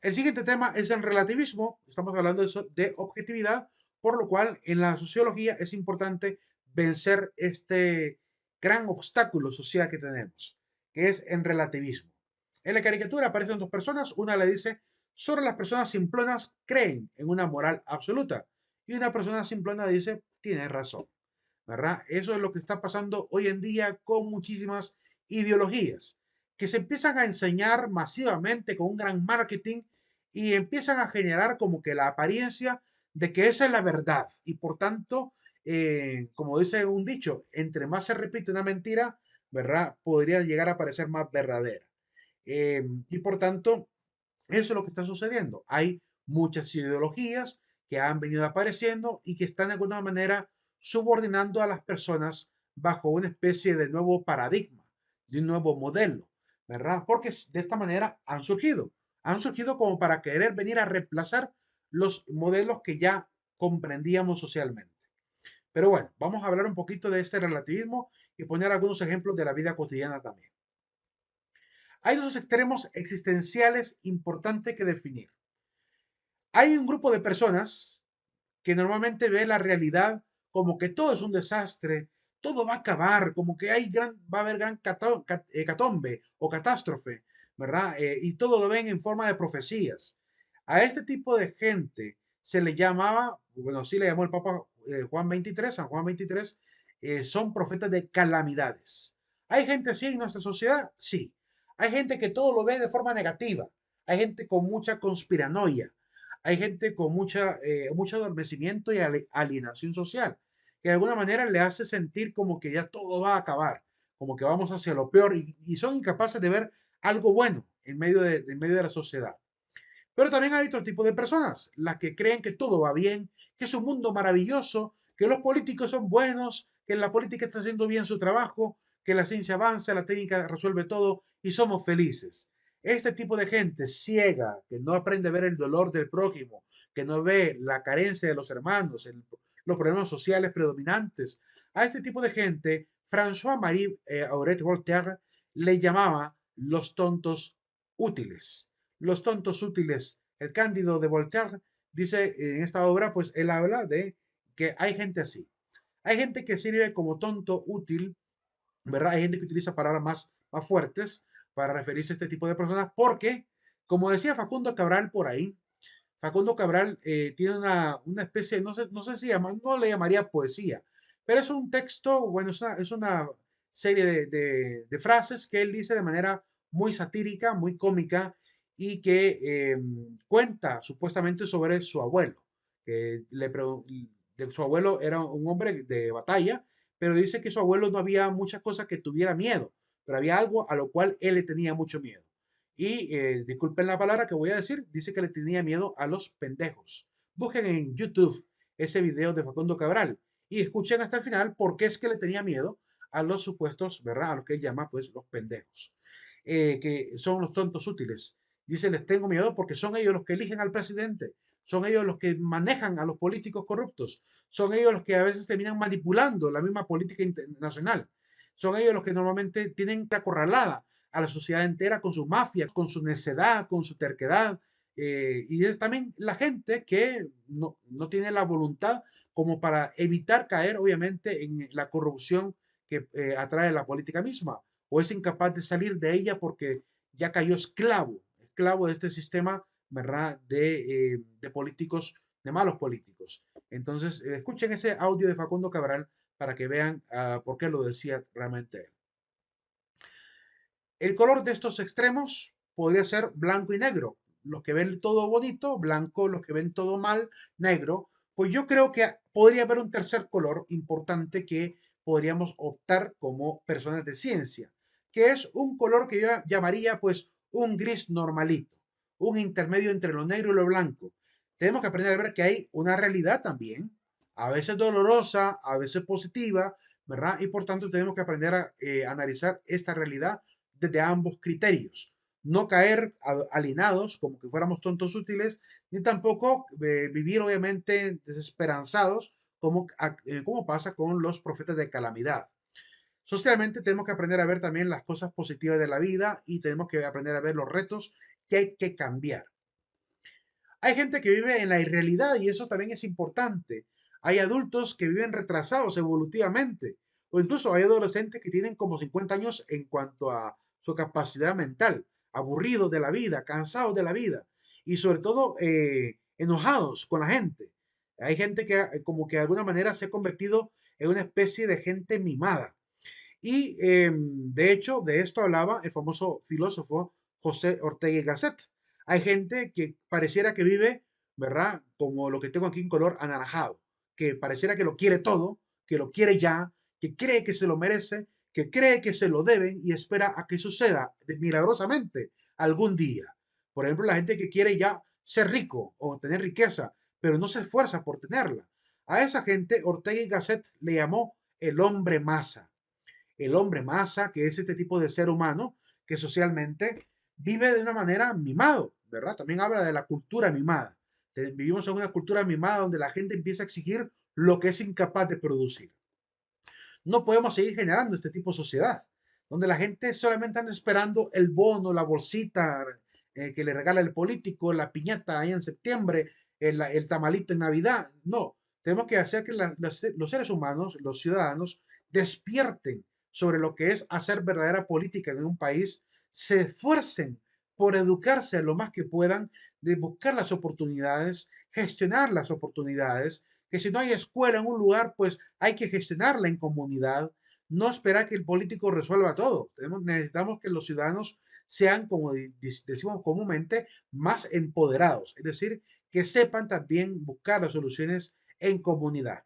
El siguiente tema es el relativismo. Estamos hablando de objetividad, por lo cual en la sociología es importante vencer este gran obstáculo social que tenemos, que es el relativismo. En la caricatura aparecen dos personas. Una le dice, solo las personas simplonas creen en una moral absoluta. Y una persona simplona dice, tiene razón. ¿Verdad? Eso es lo que está pasando hoy en día con muchísimas ideologías que se empiezan a enseñar masivamente con un gran marketing y empiezan a generar como que la apariencia de que esa es la verdad. Y por tanto, como dice un dicho, entre más se repite una mentira, ¿verdad? Podría llegar a parecer más verdadera. Y por tanto, eso es lo que está sucediendo. Hay muchas ideologías que han venido apareciendo y que están de alguna manera subordinando a las personas bajo una especie de nuevo paradigma, de un nuevo modelo, ¿verdad? Porque de esta manera han surgido como para querer venir a reemplazar los modelos que ya comprendíamos socialmente. Pero bueno, vamos a hablar un poquito de este relativismo y poner algunos ejemplos de la vida cotidiana también. Hay dos extremos existenciales importantes que definir. Hay un grupo de personas que normalmente ve la realidad como que todo es un desastre, todo va a acabar, como que va a haber gran hecatombe o catástrofe, ¿verdad? Y todo lo ven en forma de profecías. A este tipo de gente se le llamaba, bueno, sí le llamó el Papa Juan 23, San Juan 23, son profetas de calamidades. ¿Hay gente así en nuestra sociedad? Sí. Hay gente que todo lo ve de forma negativa. Hay gente con mucha conspiranoia. Hay gente con mucho adormecimiento y alienación social, que de alguna manera le hace sentir como que ya todo va a acabar, como que vamos hacia lo peor y son incapaces de ver algo bueno en medio de la sociedad. Pero también hay otro tipo de personas, las que creen que todo va bien, que es un mundo maravilloso, que los políticos son buenos, que la política está haciendo bien su trabajo, que la ciencia avanza, la técnica resuelve todo y somos felices. Este tipo de gente ciega, que no aprende a ver el dolor del prójimo, que no ve la carencia de los hermanos, los problemas sociales predominantes, a este tipo de gente, François-Marie Aurette Voltaire le llamaba los tontos útiles. Los tontos útiles. El Cándido de Voltaire dice en esta obra, pues él habla de que hay gente así. Hay gente que sirve como tonto útil, ¿verdad? Hay gente que utiliza palabras más fuertes para referirse a este tipo de personas porque, como decía Facundo Cabral por ahí, Facundo Cabral tiene una especie, no sé si no le llamaría poesía, pero es un texto, bueno, es una serie de frases que él dice de manera muy satírica, muy cómica y que cuenta supuestamente sobre su abuelo. Que su abuelo era un hombre de batalla, pero dice que su abuelo no había muchas cosas que tuviera miedo, pero había algo a lo cual él le tenía mucho miedo. Y disculpen la palabra que voy a decir, dice que le tenía miedo a los pendejos. Busquen en YouTube ese video de Facundo Cabral y escuchen hasta el final por qué es que le tenía miedo a los supuestos, ¿verdad? A los que él llama pues los pendejos, que son los tontos útiles. Dice, les tengo miedo porque son ellos los que eligen al presidente, son ellos los que manejan a los políticos corruptos, son ellos los que a veces terminan manipulando la misma política internacional, son ellos los que normalmente tienen acorralada a la sociedad entera con su mafia, con su necedad, con su terquedad. Y es también la gente que no tiene la voluntad como para evitar caer, obviamente, en la corrupción que atrae la política misma, o es incapaz de salir de ella porque ya cayó esclavo de este sistema, ¿verdad? De políticos, de malos políticos. Entonces, escuchen ese audio de Facundo Cabral para que vean por qué lo decía realmente él. El color de estos extremos podría ser blanco y negro. Los que ven todo bonito, blanco, los que ven todo mal, negro. Pues yo creo que podría haber un tercer color importante que podríamos optar como personas de ciencia, que es un color que yo llamaría pues un gris normalito, un intermedio entre lo negro y lo blanco. Tenemos que aprender a ver que hay una realidad también, a veces dolorosa, a veces positiva, ¿verdad? Y por tanto tenemos que aprender a analizar esta realidad desde ambos criterios. No caer alienados como que fuéramos tontos útiles, ni tampoco vivir obviamente desesperanzados como pasa con los profetas de calamidad. Socialmente tenemos que aprender a ver también las cosas positivas de la vida y tenemos que aprender a ver los retos que hay que cambiar. Hay gente que vive en la irrealidad y eso también es importante. Hay adultos que viven retrasados evolutivamente o incluso hay adolescentes que tienen como 50 años en cuanto a su capacidad mental, aburridos de la vida, cansados de la vida y sobre todo enojados con la gente. Hay gente que como que de alguna manera se ha convertido en una especie de gente mimada. Y de hecho, de esto hablaba el famoso filósofo José Ortega y Gasset. Hay gente que pareciera que vive, ¿verdad? Como lo que tengo aquí en color anaranjado, que pareciera que lo quiere todo, que lo quiere ya, que cree que se lo merece, que cree que se lo deben y espera a que suceda milagrosamente algún día. Por ejemplo, la gente que quiere ya ser rico o tener riqueza, pero no se esfuerza por tenerla. A esa gente Ortega y Gasset le llamó el hombre masa. El hombre masa, que es este tipo de ser humano que socialmente vive de una manera mimado, ¿verdad? También habla de la cultura mimada. Vivimos en una cultura mimada donde la gente empieza a exigir lo que es incapaz de producir. No podemos seguir generando este tipo de sociedad, donde la gente solamente anda esperando el bono, la bolsita que le regala el político, la piñata ahí en septiembre, el tamalito en Navidad. No, tenemos que hacer que los seres humanos, los ciudadanos, despierten sobre lo que es hacer verdadera política en un país, se esfuercen por educarse lo más que puedan, de buscar las oportunidades, gestionar las oportunidades, que si no hay escuela en un lugar, pues hay que gestionarla en comunidad, no esperar que el político resuelva todo. Necesitamos que los ciudadanos sean, como decimos comúnmente, más empoderados, es decir, que sepan también buscar las soluciones en comunidad.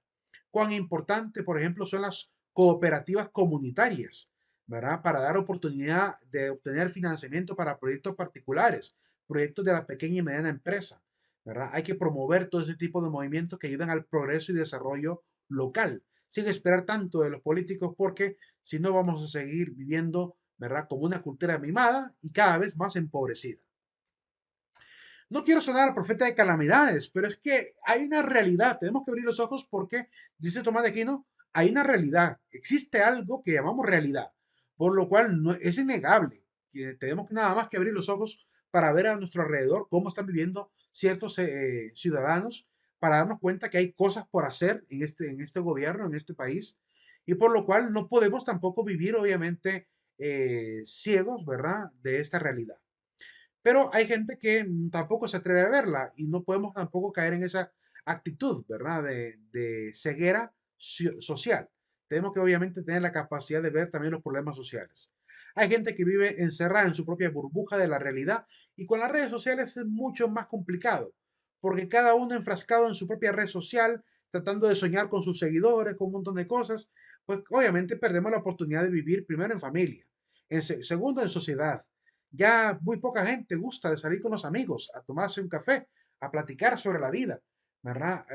Cuán importante, por ejemplo, son las cooperativas comunitarias, ¿verdad? Para dar oportunidad de obtener financiamiento para proyectos particulares, proyectos de la pequeña y mediana empresa, ¿verdad? Hay que promover todo ese tipo de movimientos que ayudan al progreso y desarrollo local, sin esperar tanto de los políticos, porque si no vamos a seguir viviendo, ¿verdad? Como una cultura mimada y cada vez más empobrecida. No quiero sonar al profeta de calamidades, pero es que hay una realidad. Tenemos que abrir los ojos porque, dice Tomás de Aquino, hay una realidad. Existe algo que llamamos realidad, por lo cual no, es innegable que tenemos nada más que abrir los ojos para ver a nuestro alrededor cómo están viviendo ciertos ciudadanos, para darnos cuenta que hay cosas por hacer en este gobierno, en este país, y por lo cual no podemos tampoco vivir, obviamente, ciegos, ¿verdad?, de esta realidad. Pero hay gente que tampoco se atreve a verla y no podemos tampoco caer en esa actitud, ¿verdad? De ceguera social. Tenemos que obviamente tener la capacidad de ver también los problemas sociales. Hay gente que vive encerrada en su propia burbuja de la realidad y con las redes sociales es mucho más complicado, porque cada uno enfrascado en su propia red social, tratando de soñar con sus seguidores, con un montón de cosas, pues obviamente perdemos la oportunidad de vivir primero en familia, segundo en sociedad. Ya muy poca gente gusta de salir con los amigos a tomarse un café, a platicar sobre la vida, ¿verdad?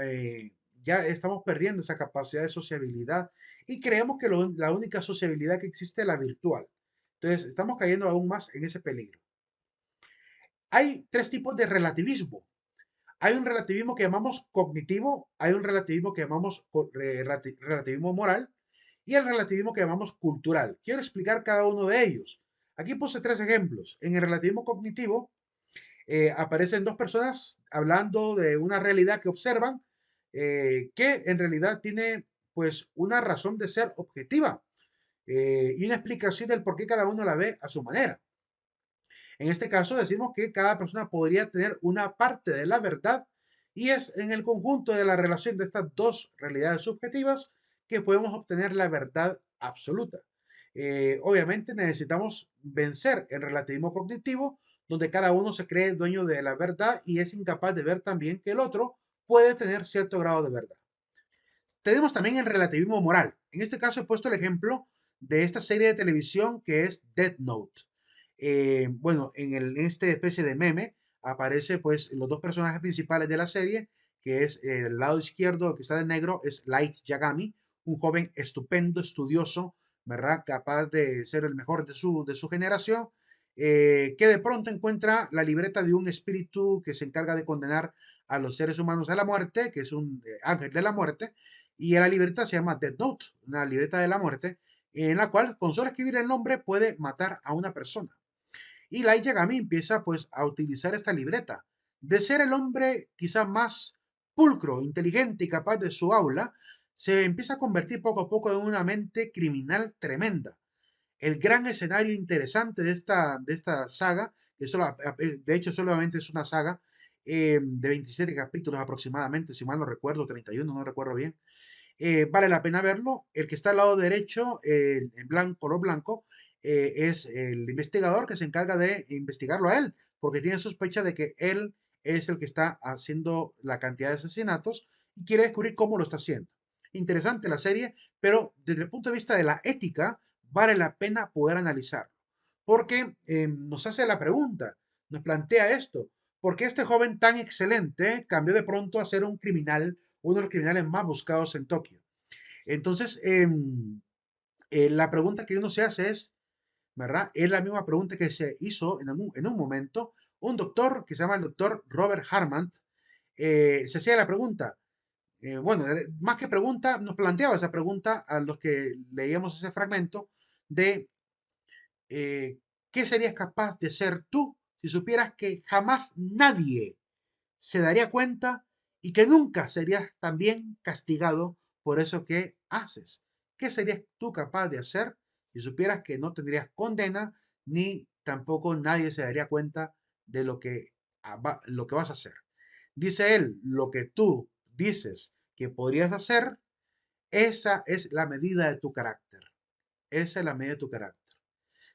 Ya estamos perdiendo esa capacidad de sociabilidad y creemos que la única sociabilidad que existe es la virtual. Entonces, estamos cayendo aún más en ese peligro. Hay tres tipos de relativismo. Hay un relativismo que llamamos cognitivo, hay un relativismo que llamamos relativismo moral y el relativismo que llamamos cultural. Quiero explicar cada uno de ellos. Aquí puse tres ejemplos. En el relativismo cognitivo aparecen dos personas hablando de una realidad que observan, que en realidad tiene pues una razón de ser objetiva y una explicación del por qué cada uno la ve a su manera. En este caso decimos que cada persona podría tener una parte de la verdad y es en el conjunto de la relación de estas dos realidades subjetivas que podemos obtener la verdad absoluta. Obviamente necesitamos vencer el relativismo cognitivo, donde cada uno se cree dueño de la verdad y es incapaz de ver también que el otro puede tener cierto grado de verdad. Tenemos también el relativismo moral. En este caso he puesto el ejemplo de esta serie de televisión que es Death Note. Bueno, en esta especie de meme aparece pues los dos personajes principales de la serie, que es el lado izquierdo que está de negro, es Light Yagami, un joven estupendo, estudioso, ¿verdad? Capaz de ser el mejor de su generación, que de pronto encuentra la libreta de un espíritu que se encarga de condenar a los seres humanos a la muerte, que es un ángel de la muerte, y la libreta se llama Death Note, una libreta de la muerte, en la cual con solo escribir el nombre puede matar a una persona. Y Light Yagami empieza pues a utilizar esta libreta De ser el hombre quizá más pulcro, inteligente y capaz de su aula, se empieza a convertir poco a poco en una mente criminal tremenda. El gran escenario interesante de esta saga, que de hecho solamente es una saga de 27 capítulos aproximadamente, si mal no recuerdo, 31, no recuerdo bien, vale la pena verlo. El que está al lado derecho, en blanco, color blanco, es el investigador que se encarga de investigarlo a él, porque tiene sospecha de que él es el que está haciendo la cantidad de asesinatos y quiere descubrir cómo lo está haciendo. Interesante la serie, pero desde el punto de vista de la ética, vale la pena poder analizarlo, porque nos hace la pregunta, nos plantea esto. ¿Por qué este joven tan excelente cambió de pronto a ser un criminal, uno de los criminales más buscados en Tokio? Entonces, la pregunta que uno se hace es, ¿verdad? Es la misma pregunta que se hizo en un momento un doctor que se llama el doctor Robert Hartman. Se hacía la pregunta, bueno, más que pregunta, nos planteaba esa pregunta a los que leíamos ese fragmento de ¿qué serías capaz de ser tú si supieras que jamás nadie se daría cuenta y que nunca serías también castigado por eso que haces? ¿Qué serías tú capaz de hacer si supieras que no tendrías condena ni tampoco nadie se daría cuenta de lo que vas a hacer? Dice él, lo que tú dices que podrías hacer, esa es la medida de tu carácter. Esa es la medida de tu carácter.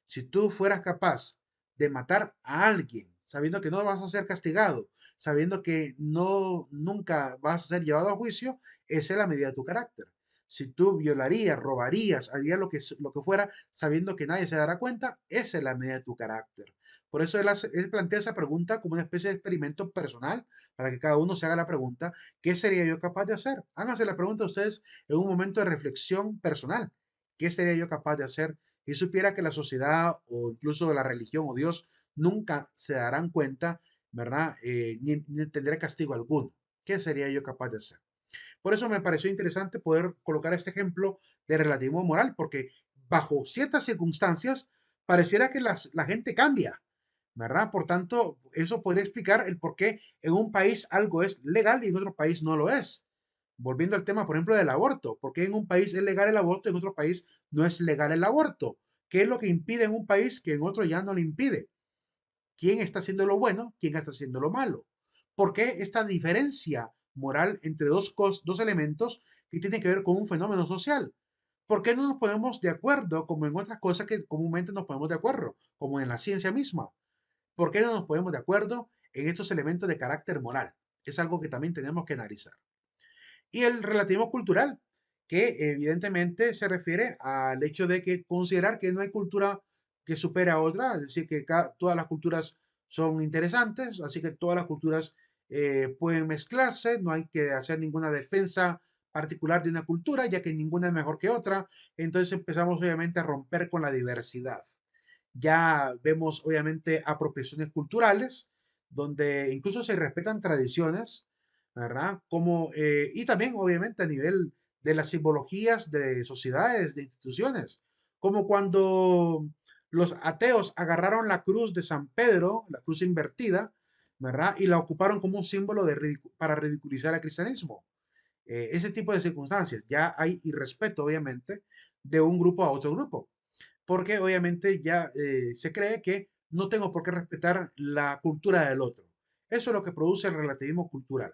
Si tú fueras capaz de matar a alguien, sabiendo que no vas a ser castigado, sabiendo que no nunca vas a ser llevado a juicio, esa es la medida de tu carácter. Si tú violarías, robarías, harías lo que fuera, sabiendo que nadie se dará cuenta, esa es la medida de tu carácter. Por eso él plantea esa pregunta como una especie de experimento personal, para que cada uno se haga la pregunta, ¿qué sería yo capaz de hacer? Háganse la pregunta a ustedes en un momento de reflexión personal. ¿Qué sería yo capaz de hacer y supiera que la sociedad o incluso la religión o Dios nunca se darán cuenta, ¿verdad? Ni tendré castigo alguno? ¿Qué sería yo capaz de hacer? Por eso me pareció interesante poder colocar este ejemplo de relativismo moral, porque bajo ciertas circunstancias pareciera que la gente cambia, ¿verdad? Por tanto, eso podría explicar el por qué en un país algo es legal y en otro país no lo es. Volviendo al tema, por ejemplo, del aborto, ¿por qué en un país es legal el aborto y en otro país no es legal el aborto? ¿Qué es lo que impide en un país que en otro ya no lo impide? ¿Quién está haciendo lo bueno? ¿Quién está haciendo lo malo? ¿Por qué esta diferencia moral entre dos elementos que tienen que ver con un fenómeno social? ¿Por qué no nos ponemos de acuerdo como en otras cosas que comúnmente nos ponemos de acuerdo, como en la ciencia misma? ¿Por qué no nos ponemos de acuerdo en estos elementos de carácter moral? Es algo que también tenemos que analizar. Y el relativismo cultural, que evidentemente se refiere al hecho de que considerar que no hay cultura que supere a otra, es decir, que todas las culturas son interesantes, así que todas las culturas pueden mezclarse, no hay que hacer ninguna defensa particular de una cultura, ya que ninguna es mejor que otra, entonces empezamos obviamente a romper con la diversidad. Ya vemos obviamente apropiaciones culturales, donde incluso se respetan tradiciones, ¿verdad? Y también obviamente a nivel de las simbologías de sociedades, de instituciones, como cuando los ateos agarraron la cruz de San Pedro, la cruz invertida, ¿verdad? Y la ocuparon como un símbolo para ridiculizar al cristianismo. Ese tipo de circunstancias, ya hay irrespeto, obviamente, de un grupo a otro grupo porque obviamente ya se cree que no tengo por qué respetar la cultura del otro. Eso es lo que produce el relativismo cultural.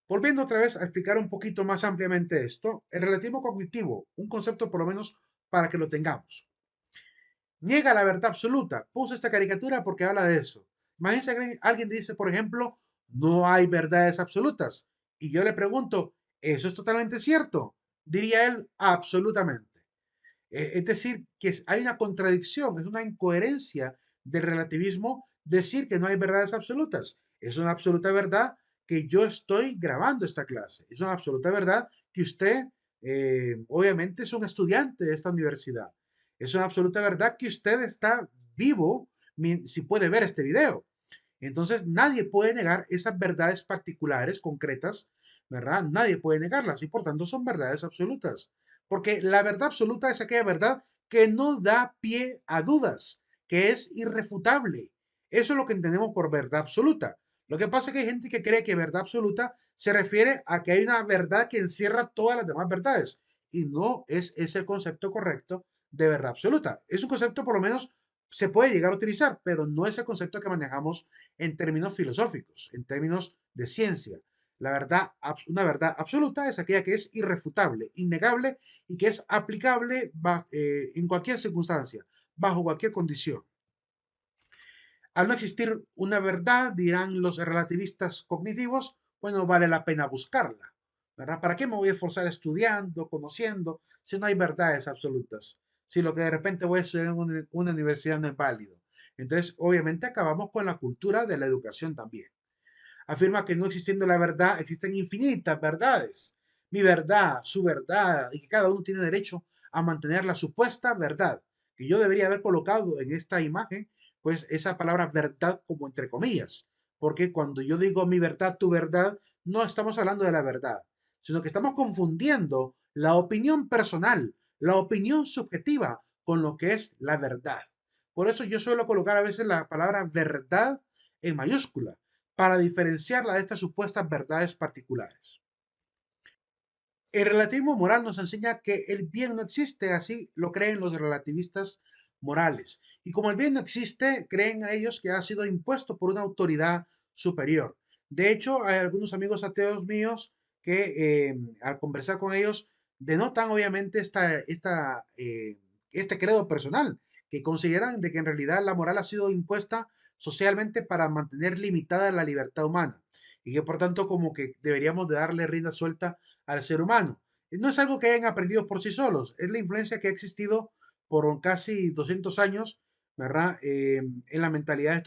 Volviendo otra vez a explicar un poquito más ampliamente esto, el relativismo cognitivo, un concepto por lo menos para que lo tengamos. Niega la verdad absoluta. Puse esta caricatura porque habla de eso. Imagínense que alguien dice, por ejemplo, no hay verdades absolutas. Y yo le pregunto, ¿eso es totalmente cierto? Diría él, absolutamente. Es decir, que hay una contradicción, es una incoherencia del relativismo decir que no hay verdades absolutas. Es una absoluta verdad que yo estoy grabando esta clase. Es una absoluta verdad que usted, obviamente, es un estudiante de esta universidad. Es una absoluta verdad que usted está vivo si puede ver este video. Entonces, nadie puede negar esas verdades particulares, concretas, ¿verdad? Nadie puede negarlas y por tanto son verdades absolutas. Porque la verdad absoluta es aquella verdad que no da pie a dudas, que es irrefutable. Eso es lo que entendemos por verdad absoluta. Lo que pasa es que hay gente que cree que verdad absoluta se refiere a que hay una verdad que encierra todas las demás verdades. Y no es ese el concepto correcto de verdad absoluta. Es un concepto, por lo menos, se puede llegar a utilizar, pero no es el concepto que manejamos en términos filosóficos, en términos de ciencia. Una verdad absoluta es aquella que es irrefutable, innegable y que es aplicable en cualquier circunstancia, bajo cualquier condición. Al no existir una verdad, dirán los relativistas cognitivos, bueno, vale la pena buscarla, ¿verdad? ¿Para qué me voy a esforzar estudiando, conociendo, si no hay verdades absolutas? Si lo que de repente voy a estudiar en una universidad no es válido. Entonces, obviamente, acabamos con la cultura de la educación también. Afirma que no existiendo la verdad, existen infinitas verdades. Mi verdad, su verdad, y que cada uno tiene derecho a mantener la supuesta verdad. Que yo debería haber colocado en esta imagen, pues esa palabra verdad como entre comillas. Porque cuando yo digo mi verdad, tu verdad, no estamos hablando de la verdad, sino que estamos confundiendo la opinión personal, la opinión subjetiva, con lo que es la verdad. Por eso yo suelo colocar a veces la palabra verdad en mayúscula para diferenciarla de estas supuestas verdades particulares. El relativismo moral nos enseña que el bien no existe, así lo creen los relativistas morales. Y como el bien no existe, creen a ellos que ha sido impuesto por una autoridad superior. De hecho, hay algunos amigos ateos míos que al conversar con ellos denotan obviamente este credo personal, que consideran de que en realidad la moral ha sido impuesta socialmente para mantener limitada la libertad humana y que por tanto como que deberíamos de darle rienda suelta al ser humano. No es algo que hayan aprendido por sí solos, es la influencia que ha existido por casi 200 años, ¿verdad? En la mentalidad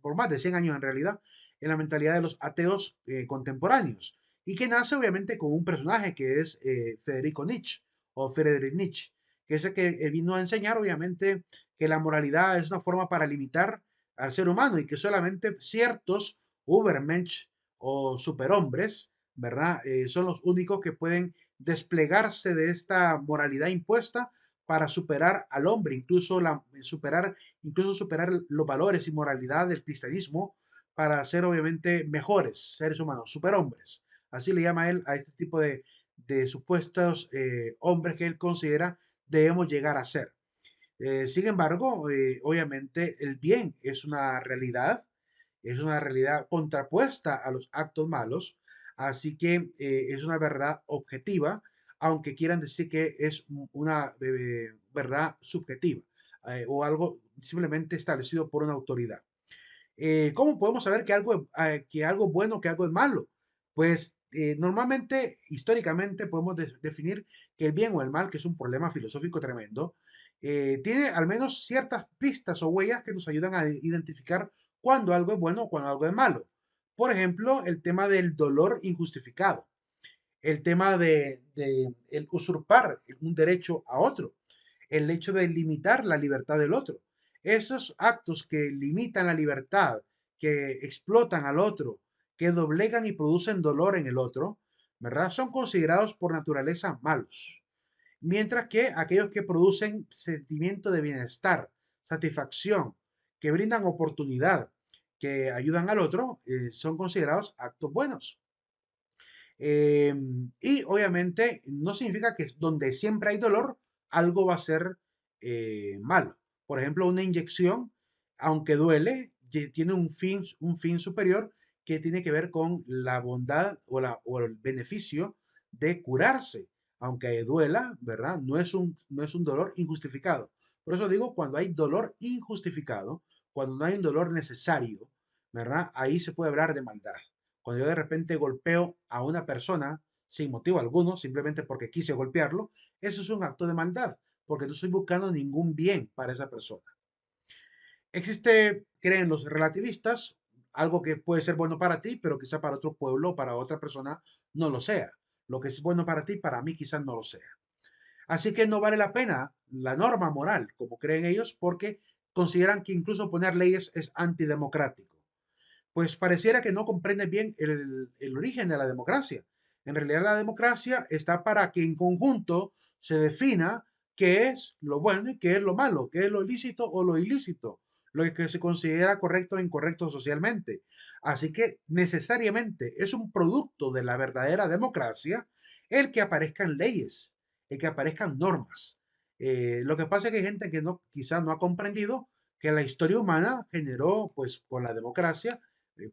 por más de 100 años en realidad, en la mentalidad de los ateos contemporáneos. Y que nace obviamente con un personaje que es Federico Nietzsche o Friedrich Nietzsche, que es el que vino a enseñar obviamente que la moralidad es una forma para limitar al ser humano y que solamente ciertos Ubermensch o superhombres, ¿verdad? Son los únicos que pueden desplegarse de esta moralidad impuesta para superar al hombre, superar los valores y moralidad del cristianismo para ser obviamente mejores seres humanos, superhombres. Así le llama él a este tipo de supuestos hombres que él considera debemos llegar a ser. Sin embargo, obviamente el bien es una realidad contrapuesta a los actos malos, así que es una verdad objetiva, aunque quieran decir que es una verdad subjetiva o algo simplemente establecido por una autoridad. ¿Cómo podemos saber que algo es bueno, que algo es malo? Pues normalmente, históricamente, podemos definir que el bien o el mal, que es un problema filosófico tremendo, tiene al menos ciertas pistas o huellas que nos ayudan a identificar cuándo algo es bueno o cuándo algo es malo. Por ejemplo, el tema del dolor injustificado, el tema de el usurpar un derecho a otro, el hecho de limitar la libertad del otro. Esos actos que limitan la libertad, que explotan al otro, que doblegan y producen dolor en el otro, ¿verdad? Son considerados por naturaleza malos. Mientras que aquellos que producen sentimiento de bienestar, satisfacción, que brindan oportunidad, que ayudan al otro, son considerados actos buenos. Eh, y obviamente no significa que donde siempre hay dolor, algo va a ser malo. Por ejemplo, una inyección, aunque duele, tiene un fin superior que tiene que ver con la bondad o el beneficio de curarse. Aunque duela, ¿verdad? No es un dolor injustificado. Por eso digo, cuando hay dolor injustificado, cuando no hay un dolor necesario, ¿verdad? Ahí se puede hablar de maldad. Cuando yo de repente golpeo a una persona sin motivo alguno, simplemente porque quise golpearlo, eso es un acto de maldad, porque no estoy buscando ningún bien para esa persona. Existe, creen los relativistas, algo que puede ser bueno para ti, pero quizá para otro pueblo, para otra persona, no lo sea. Lo que es bueno para ti, para mí quizás no lo sea. Así que no vale la pena la norma moral, como creen ellos, porque consideran que incluso poner leyes es antidemocrático, pues pareciera que no comprende bien el origen de la democracia. En realidad la democracia está para que en conjunto se defina qué es lo bueno y qué es lo malo, qué es lo lícito o lo ilícito, lo que se considera correcto o incorrecto socialmente. Así que necesariamente es un producto de la verdadera democracia el que aparezcan leyes, el que aparezcan normas. Lo que pasa es que hay gente que no, quizás no ha comprendido que la historia humana generó, pues, con la democracia,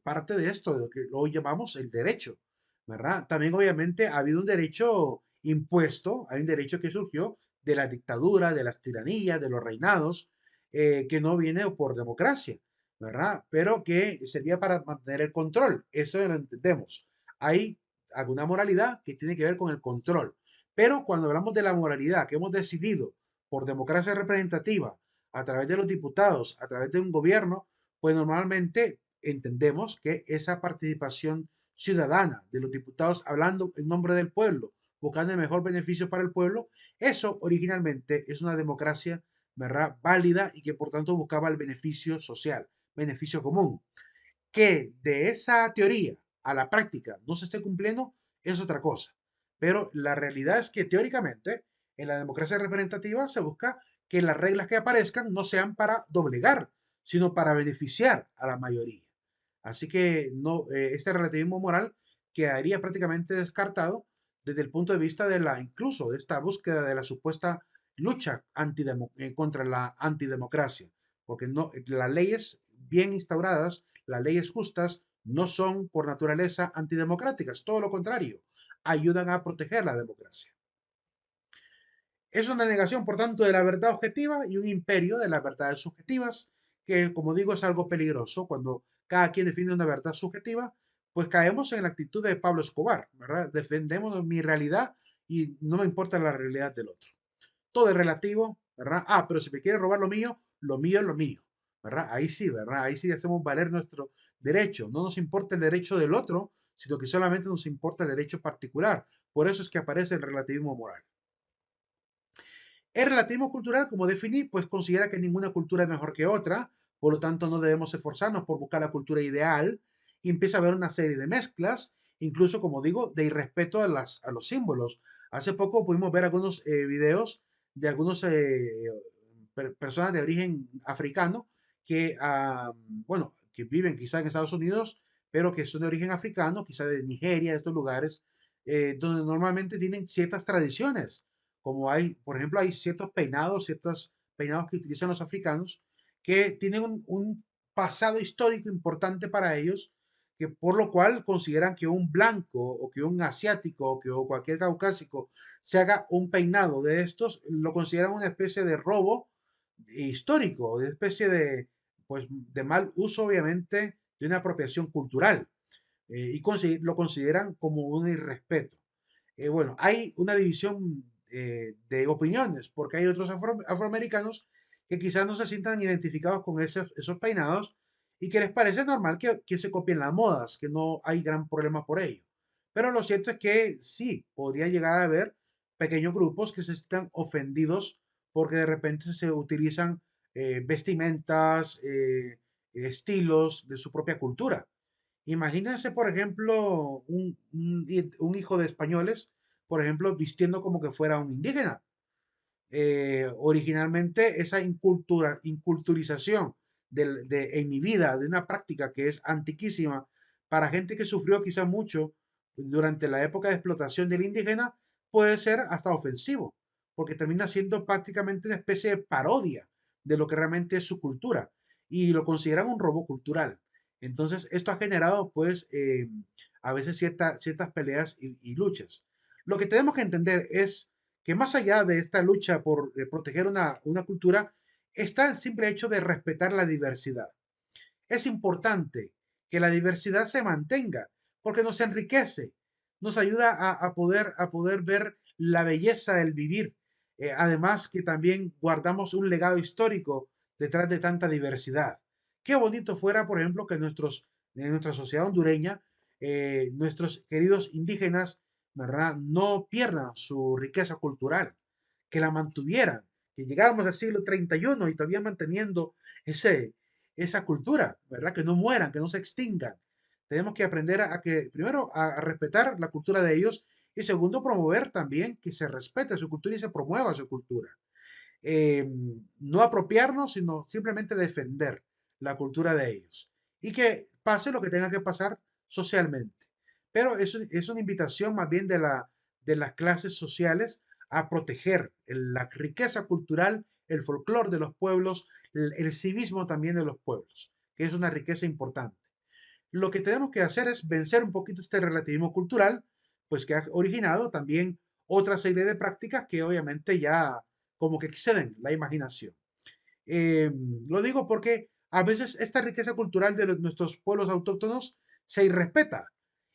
parte de esto, de lo que hoy llamamos el derecho, ¿verdad? También obviamente ha habido un derecho impuesto, hay un derecho que surgió de la dictadura, de las tiranías, de los reinados, que no viene por democracia, ¿verdad? Pero que servía para mantener el control, eso lo entendemos. Hay alguna moralidad que tiene que ver con el control, pero cuando hablamos de la moralidad que hemos decidido por democracia representativa, a través de los diputados, a través de un gobierno, pues normalmente entendemos que esa participación ciudadana de los diputados hablando en nombre del pueblo, buscando el mejor beneficio para el pueblo, eso originalmente es una democracia, ¿verdad?, válida y que por tanto buscaba el beneficio social, beneficio común. Que de esa teoría a la práctica no se esté cumpliendo es otra cosa. Pero la realidad es que teóricamente en la democracia representativa se busca que las reglas que aparezcan no sean para doblegar, sino para beneficiar a la mayoría. Así que no, este relativismo moral quedaría prácticamente descartado desde el punto de vista de la, incluso de esta búsqueda de la supuesta lucha contra la antidemocracia, porque no, las leyes bien instauradas, las leyes justas, no son por naturaleza antidemocráticas, todo lo contrario, ayudan a proteger la democracia. Es una negación, por tanto, de la verdad objetiva y un imperio de las verdades subjetivas, que, como digo, es algo peligroso. Cuando cada quien define una verdad subjetiva, pues caemos en la actitud de Pablo Escobar, ¿verdad? Defendemos mi realidad y no me importa la realidad del otro. Todo es relativo, ¿verdad? Ah, pero si me quiere robar lo mío es lo mío, ¿verdad? Ahí sí, ¿verdad? Ahí sí hacemos valer nuestro derecho. No nos importa el derecho del otro, sino que solamente nos importa el derecho particular. Por eso es que aparece el relativismo moral. El relativismo cultural, como definí, pues considera que ninguna cultura es mejor que otra, por lo tanto no debemos esforzarnos por buscar la cultura ideal, y empieza a haber una serie de mezclas, incluso, como digo, de irrespeto a los símbolos. Hace poco pudimos ver algunos videos de algunos personas de origen africano que, bueno, que viven quizá en Estados Unidos, pero que son de origen africano, quizá de Nigeria, de estos lugares, donde normalmente tienen ciertas tradiciones como hay, por ejemplo, hay ciertos peinados que utilizan los africanos que tienen un pasado histórico importante para ellos, que por lo cual consideran que un blanco o que un asiático o que o cualquier caucásico se haga un peinado de estos, lo consideran una especie de robo histórico, de especie de, pues, de mal uso, obviamente, de una apropiación cultural, y lo consideran como un irrespeto. Bueno, hay una división de opiniones, porque hay otros afroamericanos que quizás no se sientan identificados con esos peinados y que les parece normal que se copien las modas, que no hay gran problema por ello. Pero lo cierto es que sí, podría llegar a haber pequeños grupos que se sientan ofendidos porque de repente se utilizan vestimentas, estilos de su propia cultura. Imagínense, por ejemplo, un hijo de españoles, por ejemplo, vistiendo como que fuera un indígena. Originalmente, esa inculturización en mi vida de una práctica que es antiquísima para gente que sufrió quizás mucho durante la época de explotación del indígena, puede ser hasta ofensivo, porque termina siendo prácticamente una especie de parodia de lo que realmente es su cultura y lo consideran un robo cultural. Entonces, esto ha generado, pues, a veces ciertas peleas y luchas. Lo que tenemos que entender es que más allá de esta lucha por proteger una cultura, está el simple hecho de respetar la diversidad. Es importante que la diversidad se mantenga porque nos enriquece, nos ayuda a poder ver la belleza del vivir. Además que también guardamos un legado histórico detrás de tanta diversidad. Qué bonito fuera, por ejemplo, que en nuestra sociedad hondureña, nuestros queridos indígenas, ¿verdad?, no pierdan su riqueza cultural, que la mantuvieran, que llegáramos al siglo 31 y todavía manteniendo ese, esa cultura, ¿verdad? Que no mueran, que no se extingan. Tenemos que aprender a que, primero, a respetar la cultura de ellos y segundo, promover también que se respete su cultura y se promueva su cultura. no apropiarnos, sino simplemente defender la cultura de ellos y que pase lo que tenga que pasar socialmente. Pero es una invitación más bien de las clases sociales a proteger la riqueza cultural, el folclore de los pueblos, el civismo también de los pueblos, que es una riqueza importante. Lo que tenemos que hacer es vencer un poquito este relativismo cultural, pues que ha originado también otra serie de prácticas que obviamente ya como que exceden la imaginación. Eh, lo digo porque a veces esta riqueza cultural de nuestros pueblos autóctonos se irrespeta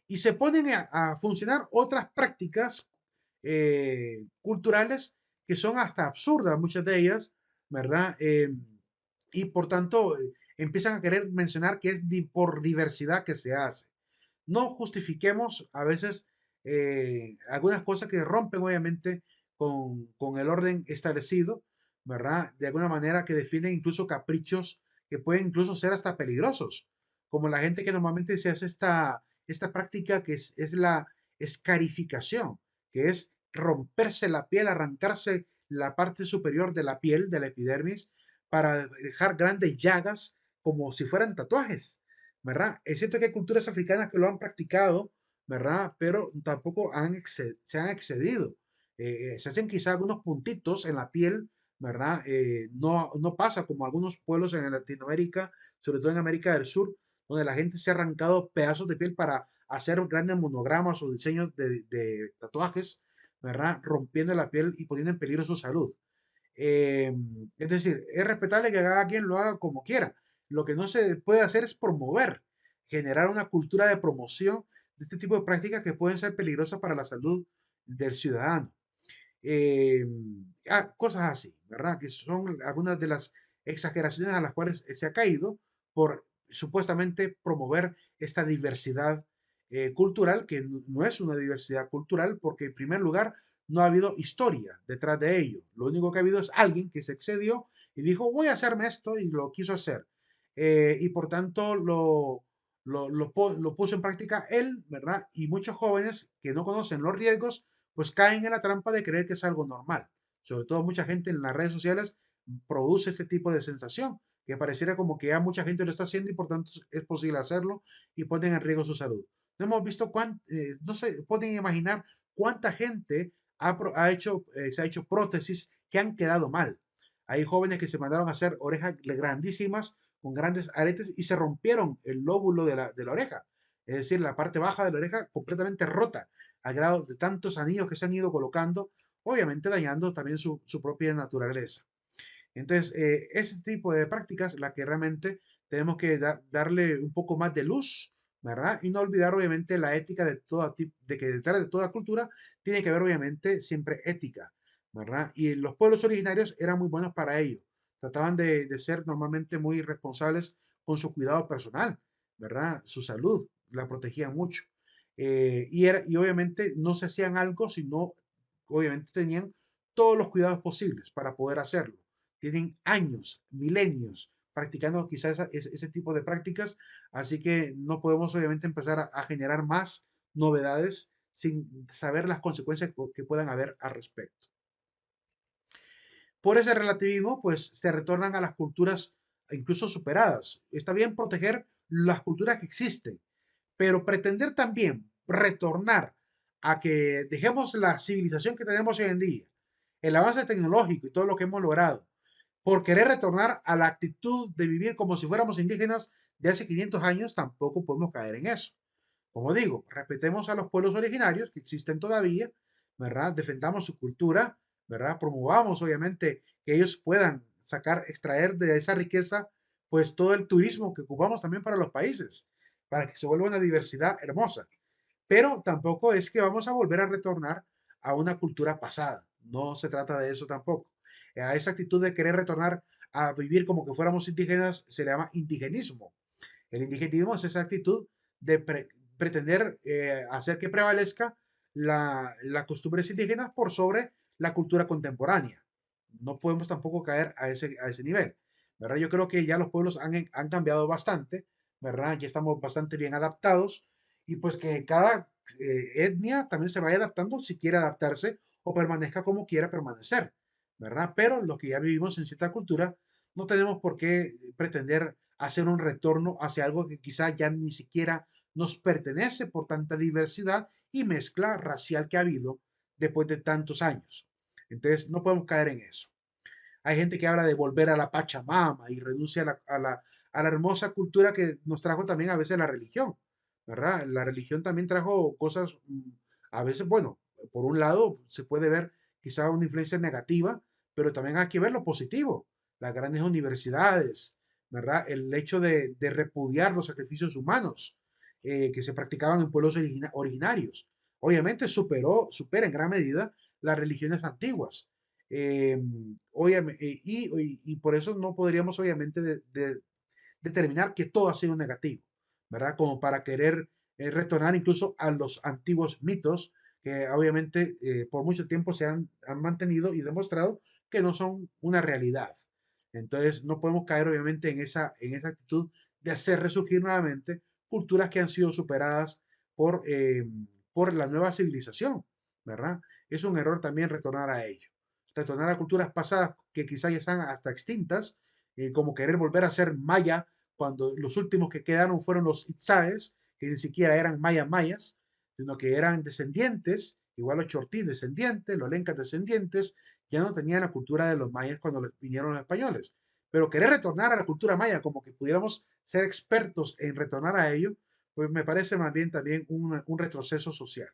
y se ponen a funcionar otras prácticas culturales que son hasta absurdas, muchas de ellas, ¿verdad? Y por tanto empiezan a querer mencionar que es por diversidad que se hace. No justifiquemos a veces algunas cosas que rompen obviamente con el orden establecido, ¿verdad? De alguna manera que definen incluso caprichos que pueden incluso ser hasta peligrosos, como la gente que normalmente se hace esta práctica que es la escarificación, que es romperse la piel, arrancarse la parte superior de la piel, de la epidermis, para dejar grandes llagas como si fueran tatuajes, ¿verdad? Es cierto que hay culturas africanas que lo han practicado, ¿verdad? Pero tampoco se han excedido. Se hacen quizá algunos puntitos en la piel, ¿verdad? No pasa como algunos pueblos en Latinoamérica, sobre todo en América del Sur, donde la gente se ha arrancado pedazos de piel para hacer grandes monogramas o diseños de tatuajes, ¿verdad? Rompiendo la piel y poniendo en peligro su salud. Eh, es decir, es respetable que cada quien lo haga como quiera. Lo que no se puede hacer es promover, generar una cultura de promoción de este tipo de prácticas que pueden ser peligrosas para la salud del ciudadano. Eh, Cosas así, ¿verdad? Que son algunas de las exageraciones a las cuales se ha caído por supuestamente promover esta diversidad cultural, que no es una diversidad cultural, porque en primer lugar no ha habido historia detrás de ello. Lo único que ha habido es alguien que se excedió y dijo, voy a hacerme esto, y lo quiso hacer. Y por tanto lo puso en práctica él, ¿verdad? Y muchos jóvenes que no conocen los riesgos pues caen en la trampa de creer que es algo normal. Sobre todo mucha gente en las redes sociales produce este tipo de sensación, que pareciera como que ya mucha gente lo está haciendo y por tanto es posible hacerlo y ponen en riesgo su salud. No hemos visto no se pueden imaginar cuánta gente se ha hecho prótesis que han quedado mal. Hay jóvenes que se mandaron a hacer orejas grandísimas con grandes aretes y se rompieron el lóbulo de la oreja. Es decir, la parte baja de la oreja completamente rota al grado de tantos anillos que se han ido colocando, obviamente dañando también su propia naturaleza. Entonces, ese tipo de prácticas, la que realmente tenemos que darle un poco más de luz, ¿verdad? Y no olvidar, obviamente, la ética de toda tipo, de que detrás de toda cultura tiene que haber, obviamente, siempre ética, ¿verdad? Y los pueblos originarios eran muy buenos para ello. Trataban de ser normalmente muy responsables con su cuidado personal, ¿verdad? Su salud, la protegían mucho. Y obviamente no se hacían algo, sino obviamente tenían todos los cuidados posibles para poder hacerlo. Tienen años, milenios practicando quizás ese tipo de prácticas, así que no podemos obviamente empezar a generar más novedades sin saber las consecuencias que puedan haber al respecto. Por ese relativismo, pues se retornan a las culturas incluso superadas. Está bien proteger las culturas que existen, pero pretender también retornar a que dejemos la civilización que tenemos hoy en día, el avance tecnológico y todo lo que hemos logrado, por querer retornar a la actitud de vivir como si fuéramos indígenas de hace 500 años, tampoco podemos caer en eso. Como digo, respetemos a los pueblos originarios que existen todavía, ¿verdad? Defendamos su cultura, ¿verdad? Promovamos, obviamente, que ellos puedan extraer de esa riqueza, pues todo el turismo que ocupamos también para los países, para que se vuelva una diversidad hermosa. Pero tampoco es que vamos a volver a retornar a una cultura pasada. No se trata de eso tampoco. A esa actitud de querer retornar a vivir como que fuéramos indígenas se le llama indigenismo. El indigenismo es esa actitud de pretender hacer que prevalezca las costumbres indígenas por sobre la cultura contemporánea. No podemos tampoco caer a ese nivel, ¿verdad? Yo creo que ya los pueblos han cambiado bastante, ¿verdad? Ya estamos bastante bien adaptados y pues que cada etnia también se vaya adaptando si quiere adaptarse o permanezca como quiera permanecer, ¿verdad? Pero los que ya vivimos en cierta cultura, no tenemos por qué pretender hacer un retorno hacia algo que quizás ya ni siquiera nos pertenece por tanta diversidad y mezcla racial que ha habido después de tantos años. Entonces, no podemos caer en eso. Hay gente que habla de volver a la Pachamama y renuncia a la hermosa cultura que nos trajo también a veces la religión, ¿verdad? La religión también trajo cosas, a veces, bueno, por un lado se puede ver quizá una influencia negativa, pero también hay que ver lo positivo. Las grandes universidades, ¿verdad? El hecho de repudiar los sacrificios humanos que se practicaban en pueblos originarios. Obviamente supera en gran medida las religiones antiguas. Eh, y por eso no podríamos obviamente determinar que todo ha sido negativo, ¿verdad? Como para querer retornar incluso a los antiguos mitos que obviamente por mucho tiempo han mantenido y demostrado que no son una realidad. Entonces no podemos caer obviamente en esa actitud de hacer resurgir nuevamente culturas que han sido superadas por, eh, por la nueva civilización, ¿verdad? Es un error también retornar a ello. Retornar a culturas pasadas que quizás ya están hasta extintas, como querer volver a ser maya cuando los últimos que quedaron fueron los itzaes, que ni siquiera eran mayas, sino que eran descendientes, igual los chortís descendientes, los lencas descendientes, ya no tenían la cultura de los mayas cuando vinieron los españoles. Pero querer retornar a la cultura maya, como que pudiéramos ser expertos en retornar a ello, pues me parece más bien también un retroceso social.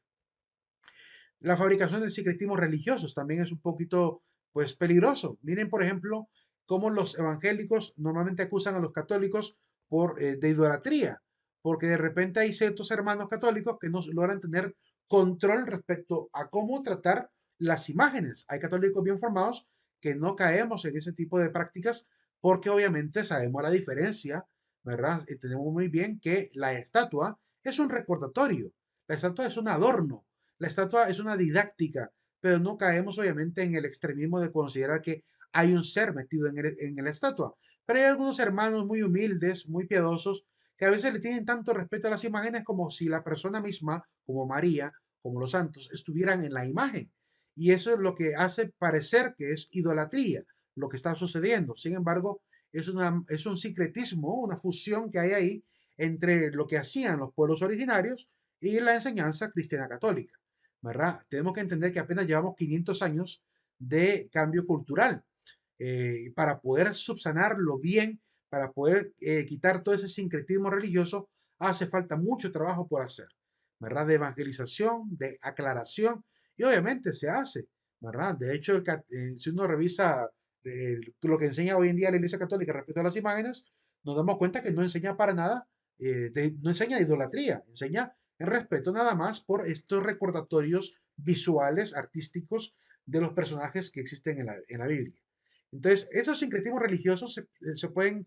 La fabricación de secretismos religiosos también es un poquito, pues, peligroso. Miren, por ejemplo, cómo los evangélicos normalmente acusan a los católicos de idolatría, porque de repente hay ciertos hermanos católicos que no logran tener control respecto a cómo tratar las imágenes. Hay católicos bien formados que no caemos en ese tipo de prácticas porque obviamente sabemos la diferencia, ¿verdad? Entendemos muy bien que la estatua es un recordatorio, la estatua es un adorno, la estatua es una didáctica, pero no caemos obviamente en el extremismo de considerar que hay un ser metido en la estatua. Pero hay algunos hermanos muy humildes, muy piadosos, que a veces le tienen tanto respeto a las imágenes como si la persona misma, como María, como los santos, estuvieran en la imagen. Y eso es lo que hace parecer que es idolatría, lo que está sucediendo. Sin embargo, es un secretismo, una fusión que hay ahí entre lo que hacían los pueblos originarios y la enseñanza cristiana católica. ¿Verdad? Tenemos que entender que apenas llevamos 500 años de cambio cultural. Para poder subsanarlo bien, para poder quitar todo ese sincretismo religioso, hace falta mucho trabajo por hacer, ¿verdad? De evangelización, de aclaración, y obviamente se hace, ¿verdad? De hecho, si uno revisa lo que enseña hoy en día la Iglesia Católica respecto a las imágenes, nos damos cuenta que no enseña para nada, no enseña idolatría, enseña en respeto nada más por estos recordatorios visuales, artísticos de los personajes que existen en la Biblia. Entonces, esos sincretismos religiosos se pueden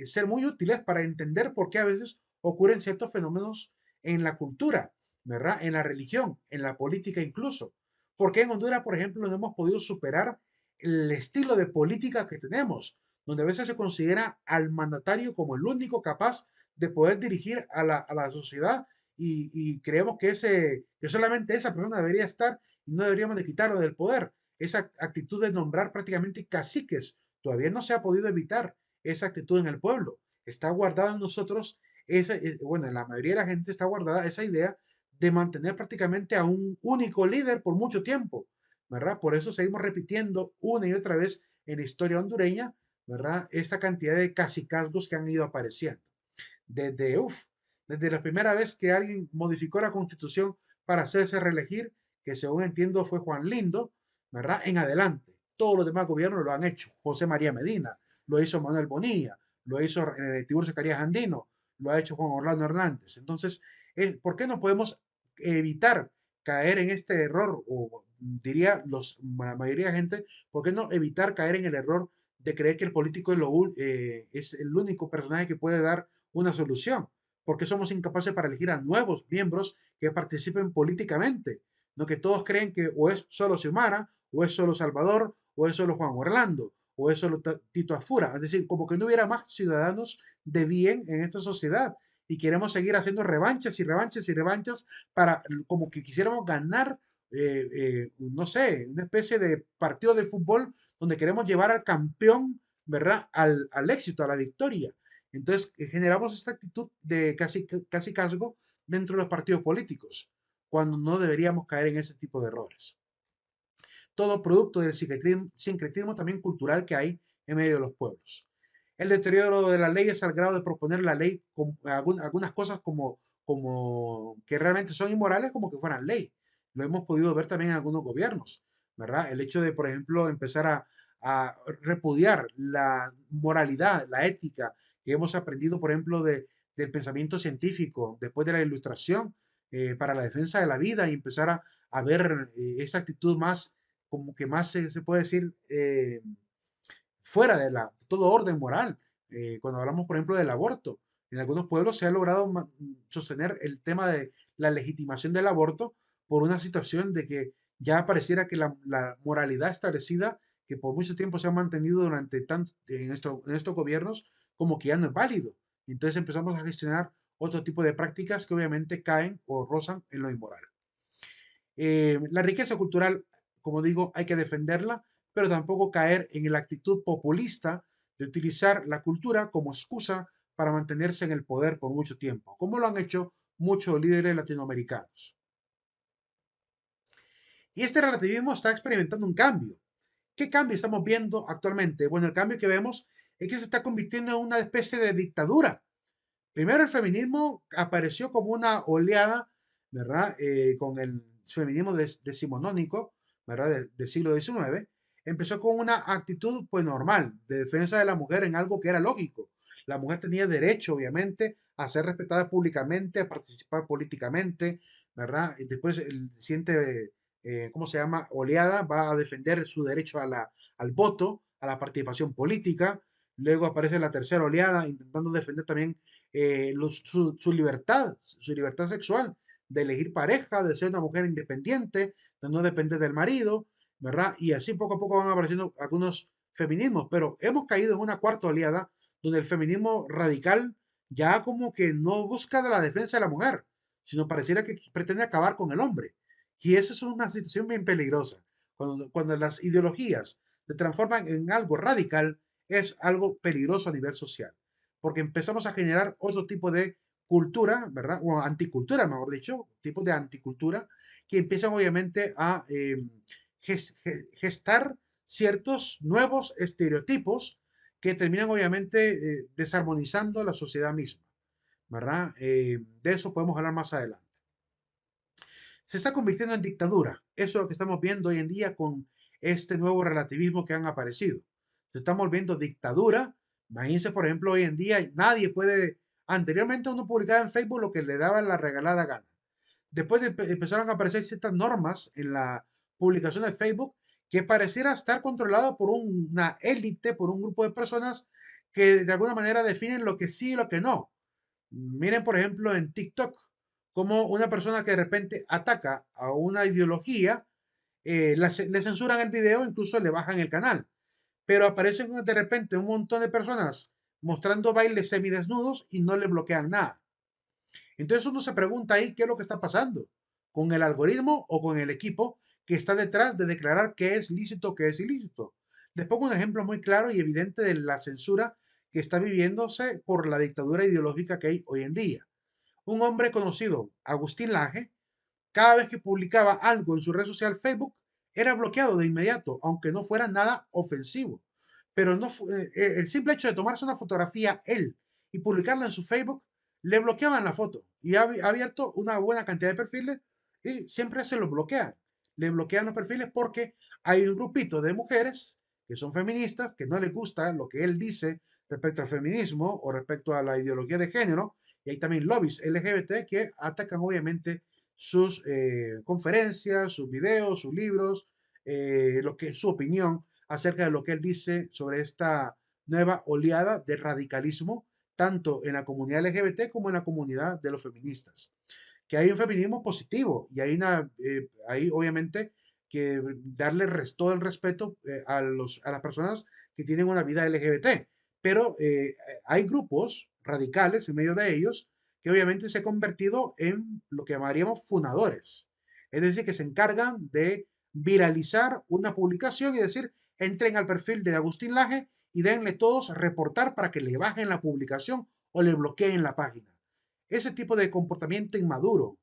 ser muy útiles para entender por qué a veces ocurren ciertos fenómenos en la cultura, ¿verdad? En la religión, en la política incluso. Porque en Honduras, por ejemplo, no hemos podido superar el estilo de política que tenemos, donde a veces se considera al mandatario como el único capaz de poder dirigir a la sociedad y creemos que solamente esa persona debería estar y no deberíamos de quitarlo del poder. Esa actitud de nombrar prácticamente caciques, todavía no se ha podido evitar esa actitud en el pueblo. Está guardada en nosotros, bueno, en la mayoría de la gente está guardada esa idea de mantener prácticamente a un único líder por mucho tiempo, ¿verdad? Por eso seguimos repitiendo una y otra vez en la historia hondureña, ¿verdad? Esta cantidad de cacicazgos que han ido apareciendo desde, uf, desde la primera vez que alguien modificó la constitución para hacerse reelegir, que según entiendo fue Juan Lindo, ¿verdad? En adelante. Todos los demás gobiernos lo han hecho. José María Medina, lo hizo Manuel Bonilla, lo hizo Tiburcio Carías Andino, lo ha hecho Juan Orlando Hernández. Entonces, ¿por qué no podemos evitar caer en este error? O diría la mayoría de la gente, ¿por qué no evitar caer en el error de creer que el político es el único personaje que puede dar una solución? Porque somos incapaces para elegir a nuevos miembros que participen políticamente. No que todos creen que o es solo Xiomara, o es solo Salvador, o es solo Juan Orlando, o es solo Tito Afura. Es decir, como que no hubiera más ciudadanos de bien en esta sociedad. Y queremos seguir haciendo revanchas y revanchas y revanchas para como que quisiéramos ganar no sé, una especie de partido de fútbol donde queremos llevar al campeón, ¿verdad? Al éxito, a la victoria. Entonces, generamos esta actitud de casi casco dentro de los partidos políticos, cuando no deberíamos caer en ese tipo de errores. Todo producto del sincretismo también cultural que hay en medio de los pueblos. El deterioro de las leyes al grado de proponer la ley con algunas cosas como que realmente son inmorales como que fueran ley. Lo hemos podido ver también en algunos gobiernos, ¿verdad? El hecho de, por ejemplo, empezar a repudiar la moralidad, la ética que hemos aprendido, por ejemplo, del pensamiento científico después de la ilustración para la defensa de la vida y empezar a ver esa actitud más, como que más se puede decir, fuera de todo orden moral. Cuando hablamos, por ejemplo, del aborto, en algunos pueblos se ha logrado sostener el tema de la legitimación del aborto por una situación de que ya pareciera que la moralidad establecida, que por mucho tiempo se ha mantenido durante tanto en estos gobiernos, como que ya no es válido. Entonces empezamos a gestionar otro tipo de prácticas que obviamente caen o rozan en lo inmoral. La riqueza cultural, como digo, hay que defenderla, pero tampoco caer en la actitud populista de utilizar la cultura como excusa para mantenerse en el poder por mucho tiempo, como lo han hecho muchos líderes latinoamericanos. Y este relativismo está experimentando un cambio. ¿Qué cambio estamos viendo actualmente? Bueno, el cambio que vemos es que se está convirtiendo en una especie de dictadura. Primero el feminismo apareció como una oleada, ¿verdad? Con el feminismo decimonónico, ¿verdad? Del siglo XIX. Empezó con una actitud pues normal, de defensa de la mujer en algo que era lógico. La mujer tenía derecho, obviamente, a ser respetada públicamente, a participar políticamente, ¿verdad? Y después el siguiente, ¿cómo se llama? Oleada va a defender su derecho al voto, a la participación política. Luego aparece la tercera oleada intentando defender también su libertad sexual, de elegir pareja, de ser una mujer independiente, de no depender del marido, ¿verdad? Y así poco a poco van apareciendo algunos feminismos, pero hemos caído en una cuarta oleada donde el feminismo radical ya como que no busca la defensa de la mujer, sino pareciera que pretende acabar con el hombre. Y esa es una situación bien peligrosa. Cuando las ideologías se transforman en algo radical, es algo peligroso a nivel social porque empezamos a generar otro tipo de cultura, ¿verdad? O anticultura, mejor dicho, tipos de anticultura, que empiezan obviamente a gestar ciertos nuevos estereotipos que terminan obviamente desarmonizando la sociedad misma, ¿verdad? De eso podemos hablar más adelante. Se está convirtiendo en dictadura. Eso es lo que estamos viendo hoy en día con este nuevo relativismo que han aparecido. Se está volviendo dictadura. Imagínense, por ejemplo, hoy en día nadie puede. Anteriormente uno publicaba en Facebook lo que le daba la regalada gana. Después empezaron a aparecer ciertas normas en la publicación de Facebook que pareciera estar controlado por una élite, por un grupo de personas que de alguna manera definen lo que sí y lo que no. Miren, por ejemplo, en TikTok, como una persona que de repente ataca a una ideología, le censuran el video, incluso le bajan el canal. Pero aparecen de repente un montón de personas mostrando bailes semidesnudos y no le bloquean nada. Entonces uno se pregunta ahí qué es lo que está pasando con el algoritmo o con el equipo que está detrás de declarar qué es lícito, qué es ilícito. Les pongo un ejemplo muy claro y evidente de la censura que está viviéndose por la dictadura ideológica que hay hoy en día. Un hombre conocido, Agustín Laje, cada vez que publicaba algo en su red social Facebook, era bloqueado de inmediato, aunque no fuera nada ofensivo. Pero no, el simple hecho de tomarse una fotografía él y publicarla en su Facebook, le bloqueaban la foto. Y ha abierto una buena cantidad de perfiles y siempre se los bloquean. Le bloquean los perfiles porque hay un grupito de mujeres que son feministas, que no les gusta lo que él dice respecto al feminismo o respecto a la ideología de género, y hay también lobbies LGBT que atacan obviamente sus conferencias, sus videos, sus libros, su opinión acerca de lo que él dice sobre esta nueva oleada de radicalismo, tanto en la comunidad LGBT como en la comunidad de los feministas. Que hay un feminismo positivo y hay obviamente que darle todo el respeto a las personas que tienen una vida LGBT. Pero hay grupos radicales en medio de ellos que obviamente se han convertido en lo que llamaríamos funadores. Es decir, que se encargan de viralizar una publicación y decir, entren al perfil de Agustín Laje y denle todos reportar para que le bajen la publicación o le bloqueen la página. Ese tipo de comportamiento inmaduro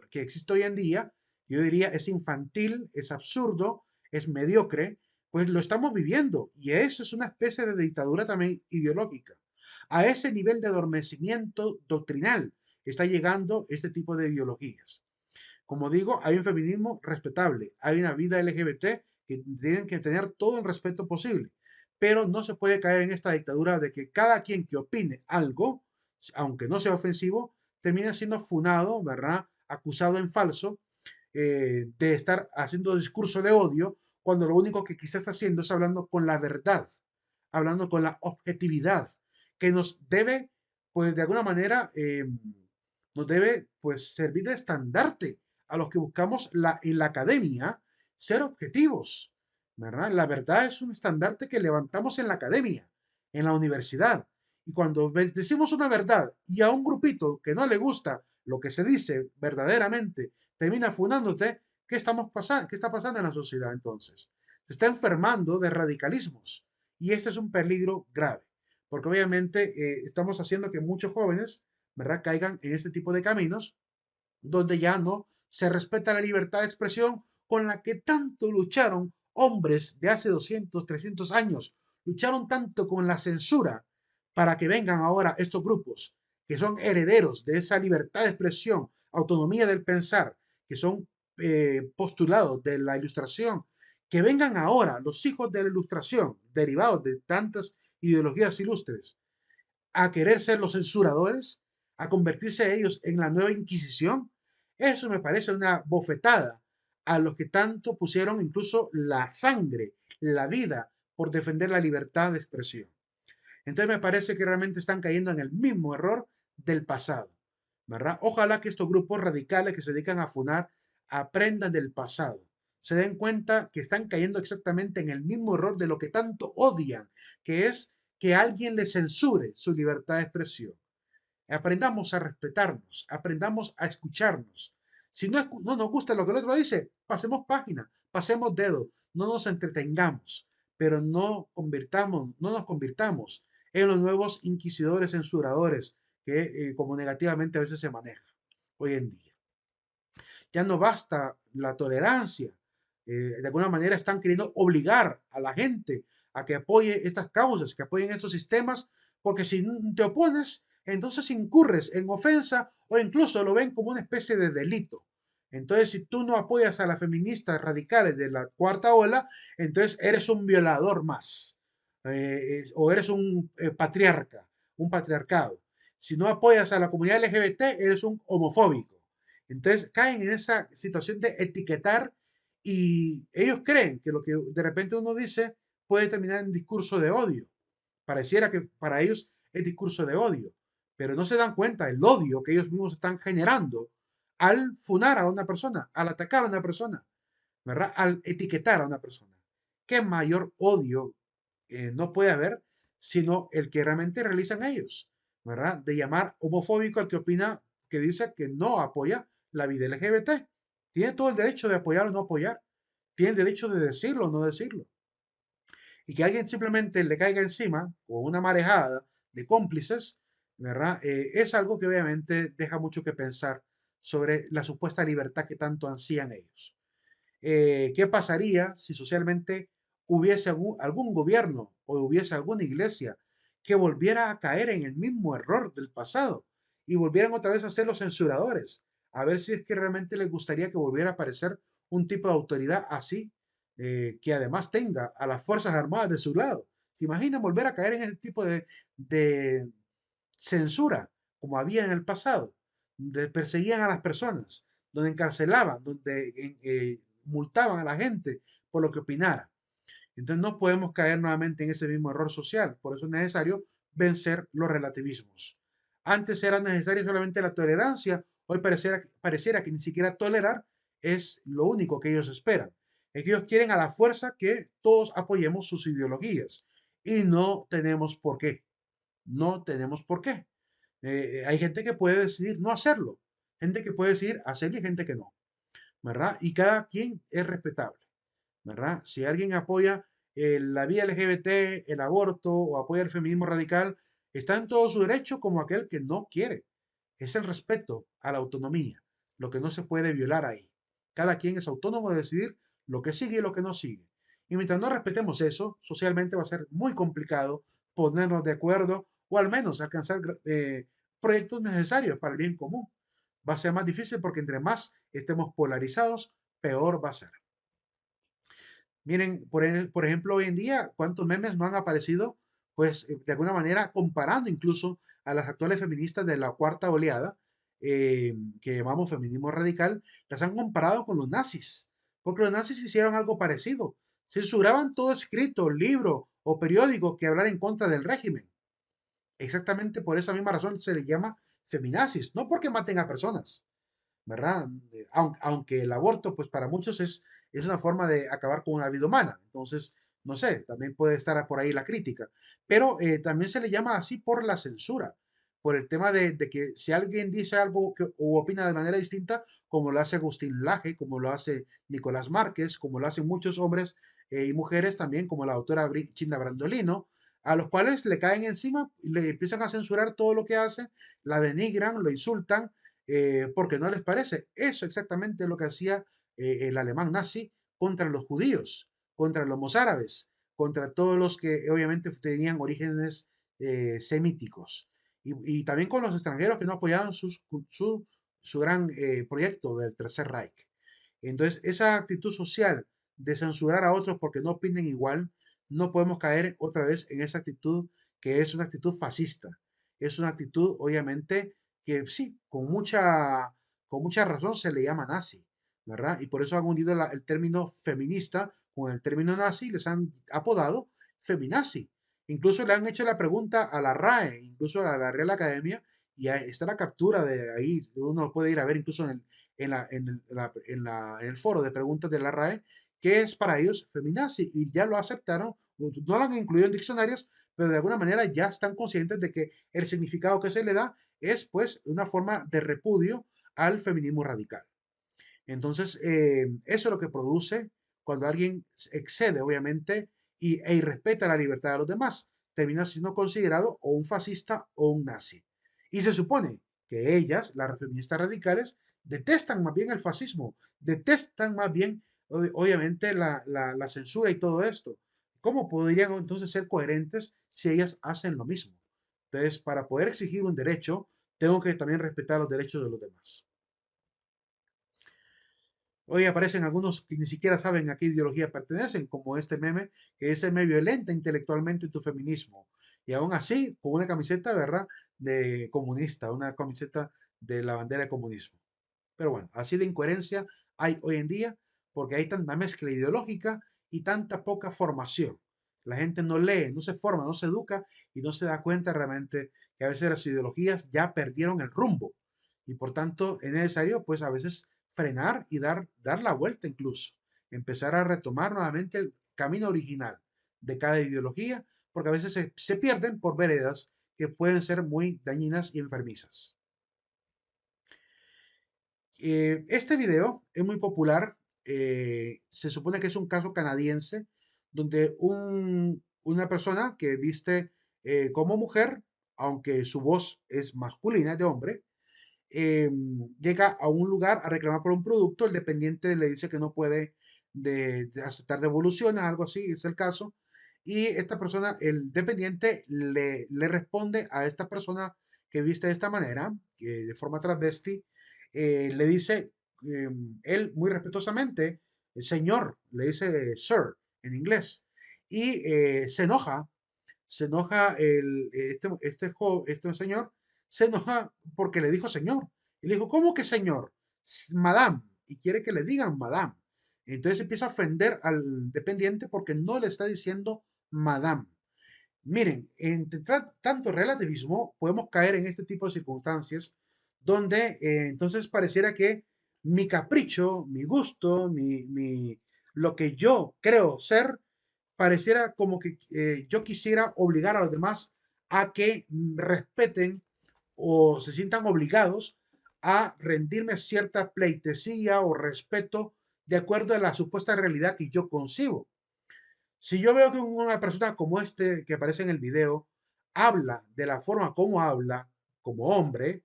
que existe hoy en día, yo diría es infantil, es absurdo, es mediocre, pues lo estamos viviendo y eso es una especie de dictadura también ideológica. A ese nivel de adormecimiento doctrinal está llegando este tipo de ideologías. Como digo, hay un feminismo respetable, hay una vida LGBT que tienen que tener todo el respeto posible, pero no se puede caer en esta dictadura de que cada quien que opine algo, aunque no sea ofensivo, termina siendo funado, ¿verdad? Acusado en falso de estar haciendo discurso de odio, cuando lo único que quizás está haciendo es hablando con la verdad, hablando con la objetividad, que nos debe, pues de alguna manera, nos debe pues servir de estandarte a los que buscamos en la academia ser objetivos, ¿verdad? La verdad es un estandarte que levantamos en la academia, en la universidad. Y cuando decimos una verdad y a un grupito que no le gusta lo que se dice verdaderamente termina funándote, ¿qué está pasando en la sociedad entonces? Se está enfermando de radicalismos y este es un peligro grave, porque obviamente estamos haciendo que muchos jóvenes, ¿verdad?, caigan en este tipo de caminos donde ya no se respeta la libertad de expresión con la que tanto lucharon hombres de hace 200, 300 años, lucharon tanto con la censura para que vengan ahora estos grupos que son herederos de esa libertad de expresión, autonomía del pensar, que son postulados de la ilustración, que vengan ahora los hijos de la ilustración, derivados de tantas ideologías ilustres, a querer ser los censuradores, a convertirse ellos en la nueva Inquisición. Eso me parece una bofetada a los que tanto pusieron incluso la sangre, la vida, por defender la libertad de expresión. Entonces me parece que realmente están cayendo en el mismo error del pasado, ¿verdad? Ojalá que estos grupos radicales que se dedican a funar aprendan del pasado, se den cuenta que están cayendo exactamente en el mismo error de lo que tanto odian, que es que alguien les censure su libertad de expresión. Aprendamos a respetarnos, aprendamos a escucharnos. Si no nos gusta lo que el otro dice, pasemos página, pasemos dedo, no nos entretengamos, pero no nos convirtamos en los nuevos inquisidores censuradores que como negativamente a veces se maneja hoy en día. Ya no basta la tolerancia. De alguna manera están queriendo obligar a la gente a que apoye estas causas, que apoyen estos sistemas, porque si te opones, entonces incurres en ofensa o incluso lo ven como una especie de delito. Entonces, si tú no apoyas a las feministas radicales de la cuarta ola, entonces eres un violador más, o eres un patriarca, un patriarcado. Si no apoyas a la comunidad LGBT, eres un homofóbico. Entonces caen en esa situación de etiquetar y ellos creen que lo que de repente uno dice puede terminar en discurso de odio. Pareciera que para ellos es discurso de odio, pero no se dan cuenta del odio que ellos mismos están generando al funar a una persona, al atacar a una persona, ¿verdad? Al etiquetar a una persona. ¿Qué mayor odio no puede haber sino el que realmente realizan ellos, ¿verdad? De llamar homofóbico al que opina, que dice que no apoya la vida LGBT. Tiene todo el derecho de apoyar o no apoyar. Tiene el derecho de decirlo o no decirlo. Y que alguien simplemente le caiga encima con una marejada de cómplices, ¿verdad? Es algo que obviamente deja mucho que pensar sobre la supuesta libertad que tanto ansían ellos. ¿Qué pasaría si socialmente hubiese algún gobierno o hubiese alguna iglesia que volviera a caer en el mismo error del pasado y volvieran otra vez a ser los censuradores? A ver si es que realmente les gustaría que volviera a aparecer un tipo de autoridad así, que además tenga a las Fuerzas Armadas de su lado. ¿Se imaginan volver a caer en ese tipo de censura como había en el pasado, donde perseguían a las personas, donde encarcelaban, donde multaban a la gente por lo que opinara? Entonces no podemos caer nuevamente en ese mismo error social. Por eso es necesario vencer los relativismos. Antes era necesaria solamente la tolerancia, hoy pareciera que ni siquiera tolerar es lo único que ellos esperan. Es que ellos quieren a la fuerza que todos apoyemos sus ideologías. Y no tenemos por qué. No tenemos por qué. Hay gente que puede decidir no hacerlo, gente que puede decidir hacerlo y gente que no. ¿verdad? Y cada quien es respetable, ¿verdad? Si alguien apoya la vía LGBT, el aborto o apoya el feminismo radical, está en todo su derecho como aquel que no quiere. Es el respeto a la autonomía, lo que no se puede violar ahí. Cada quien es autónomo de decidir lo que sigue y lo que no sigue. Y mientras no respetemos eso, socialmente va a ser muy complicado ponernos de acuerdo o al menos alcanzar proyectos necesarios para el bien común. Va a ser más difícil porque entre más estemos polarizados, peor va a ser. Miren, por ejemplo, hoy en día, ¿cuántos memes no han aparecido? Pues de alguna manera comparando incluso a las actuales feministas de la cuarta oleada, que llamamos feminismo radical, las han comparado con los nazis, porque los nazis hicieron algo parecido. Censuraban todo escrito, libro o periódico que hablara en contra del régimen. Exactamente por esa misma razón se le llama feminazis, no porque maten a personas, ¿verdad? Aunque el aborto, pues para muchos es una forma de acabar con una vida humana. Entonces, no sé, también puede estar por ahí la crítica. Pero también se le llama así por la censura, por el tema de que si alguien dice algo o opina de manera distinta, como lo hace Agustín Laje, como lo hace Nicolás Márquez, como lo hacen muchos hombres y mujeres también, como la autora Chinda Brandolino, a los cuales le caen encima y le empiezan a censurar todo lo que hace, la denigran, lo insultan, porque no les parece. Eso exactamente lo que hacía el alemán nazi contra los judíos, contra los mozárabes, contra todos los que obviamente tenían orígenes semíticos. Y también con los extranjeros que no apoyaban su gran proyecto del Tercer Reich. Entonces, esa actitud social de censurar a otros porque no opinen igual, no podemos caer otra vez en esa actitud que es una actitud fascista. Es una actitud, obviamente, que sí, con mucha razón se le llama nazi, ¿verdad? Y por eso han unido el término feminista con el término nazi y les han apodado feminazi. Incluso le han hecho la pregunta a la RAE, incluso a la Real Academia, y ahí está la captura de ahí, uno lo puede ir a ver incluso en el foro de preguntas de la RAE, que es para ellos feminazi, y ya lo aceptaron, no lo han incluido en diccionarios, pero de alguna manera ya están conscientes de que el significado que se le da es pues una forma de repudio al feminismo radical. Entonces, eso es lo que produce cuando alguien excede, obviamente, e irrespeta la libertad de los demás. Termina siendo considerado o un fascista o un nazi. Y se supone que ellas, las feministas radicales, detestan más bien el fascismo, detestan más bien, obviamente, la censura y todo esto. ¿Cómo podrían entonces ser coherentes si ellas hacen lo mismo? Entonces, para poder exigir un derecho, tengo que también respetar los derechos de los demás. Hoy aparecen algunos que ni siquiera saben a qué ideología pertenecen, como este meme que dice me violenta intelectualmente tu feminismo. Y aún así, con una camiseta, ¿verdad? De comunista, una camiseta de la bandera de comunismo. Pero bueno, así de incoherencia hay hoy en día porque hay tanta mezcla ideológica y tanta poca formación. La gente no lee, no se forma, no se educa y no se da cuenta realmente que a veces las ideologías ya perdieron el rumbo. Y por tanto es necesario pues a veces frenar y dar la vuelta incluso. Empezar a retomar nuevamente el camino original de cada ideología porque a veces se pierden por veredas que pueden ser muy dañinas y enfermizas. Este video es muy popular. Se supone que es un caso canadiense donde una persona que viste como mujer, aunque su voz es masculina, de hombre, eh, llega a un lugar a reclamar por un producto. El dependiente le dice que no puede de aceptar devoluciones, algo así es el caso. Y esta persona, el dependiente, le responde a esta persona que viste de esta manera, que de forma transvesti, le dice, él muy respetuosamente, señor, le dice sir en inglés, y se enoja este señor, se enoja porque le dijo señor. Y le dijo, ¿cómo que señor? Madame. Y quiere que le digan madame. Entonces empieza a ofender al dependiente porque no le está diciendo madame. Miren, entre tanto relativismo podemos caer en este tipo de circunstancias donde entonces pareciera que mi capricho, mi gusto, lo que yo creo ser, pareciera como que yo quisiera obligar a los demás a que respeten o se sientan obligados a rendirme cierta pleitesía o respeto de acuerdo a la supuesta realidad que yo concibo. Si yo veo que una persona como este que aparece en el video habla de la forma como habla, como hombre,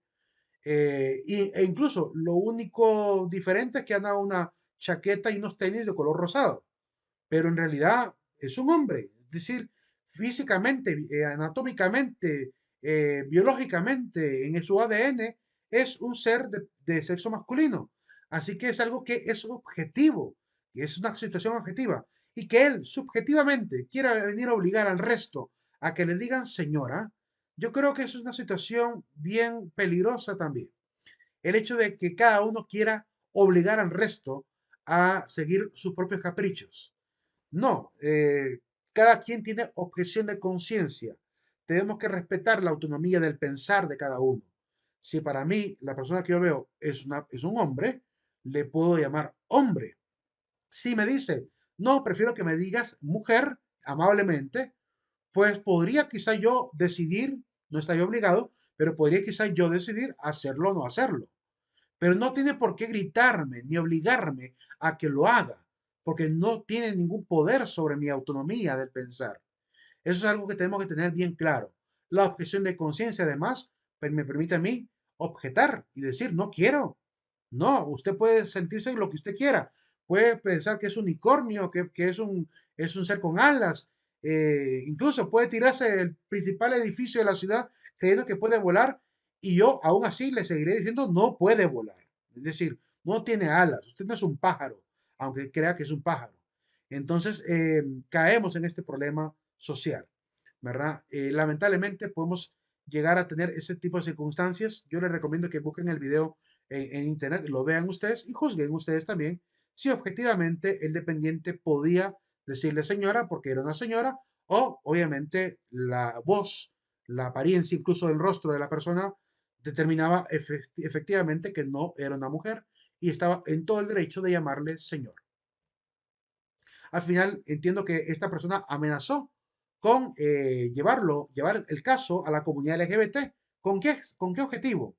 e incluso lo único diferente es que anda una chaqueta y unos tenis de color rosado, pero en realidad es un hombre, es decir, físicamente, anatómicamente, biológicamente, en su ADN, es un ser de sexo masculino. Así que es algo que es objetivo, que es una situación objetiva, y que él subjetivamente quiera venir a obligar al resto a que le digan señora, yo creo que eso es una situación bien peligrosa también. El hecho de que cada uno quiera obligar al resto a seguir sus propios caprichos. No, cada quien tiene objeción de conciencia. Tenemos que respetar la autonomía del pensar de cada uno. Si para mí la persona que yo veo es un hombre, le puedo llamar hombre. Si me dice, no, prefiero que me digas mujer, amablemente, pues podría quizá yo decidir, no estaría obligado, pero podría quizá yo decidir hacerlo o no hacerlo. Pero no tiene por qué gritarme ni obligarme a que lo haga, porque no tiene ningún poder sobre mi autonomía del pensar. Eso es algo que tenemos que tener bien claro. La objeción de conciencia, además, me permite a mí objetar y decir, no quiero. No, usted puede sentirse lo que usted quiera. Puede pensar que es un unicornio, que es un ser con alas. Incluso puede tirarse del principal edificio de la ciudad creyendo que puede volar y yo aún así le seguiré diciendo no puede volar. Es decir, no tiene alas. Usted no es un pájaro, aunque crea que es un pájaro. Entonces, caemos en este problema social, ¿verdad? Lamentablemente podemos llegar a tener ese tipo de circunstancias. Yo les recomiendo que busquen el video en internet, lo vean ustedes y juzguen ustedes también si objetivamente el dependiente podía decirle señora porque era una señora o obviamente la voz, la apariencia incluso del rostro de la persona determinaba efectivamente que no era una mujer y estaba en todo el derecho de llamarle señor. Al final entiendo que esta persona amenazó con llevar el caso a la comunidad LGBT. ¿Con qué objetivo?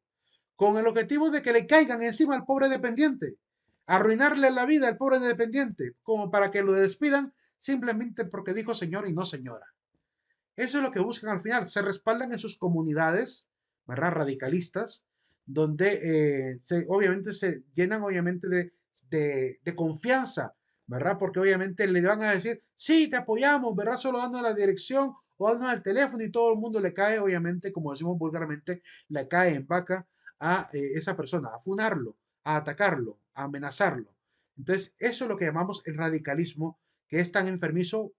Con el objetivo de que le caigan encima al pobre dependiente, arruinarle la vida al pobre dependiente, como para que lo despidan simplemente porque dijo señor y no señora. Eso es lo que buscan al final, se respaldan en sus comunidades, ¿verdad? Radicalistas, donde obviamente se llenan obviamente de confianza, ¿verdad? Porque obviamente le van a decir, sí, te apoyamos, ¿verdad? Solo dando la dirección o dando el teléfono y todo el mundo le cae, obviamente, como decimos vulgarmente, le cae en vaca a esa persona, a funarlo, a atacarlo, a amenazarlo. Entonces, eso es lo que llamamos el radicalismo, que es tan enfermizo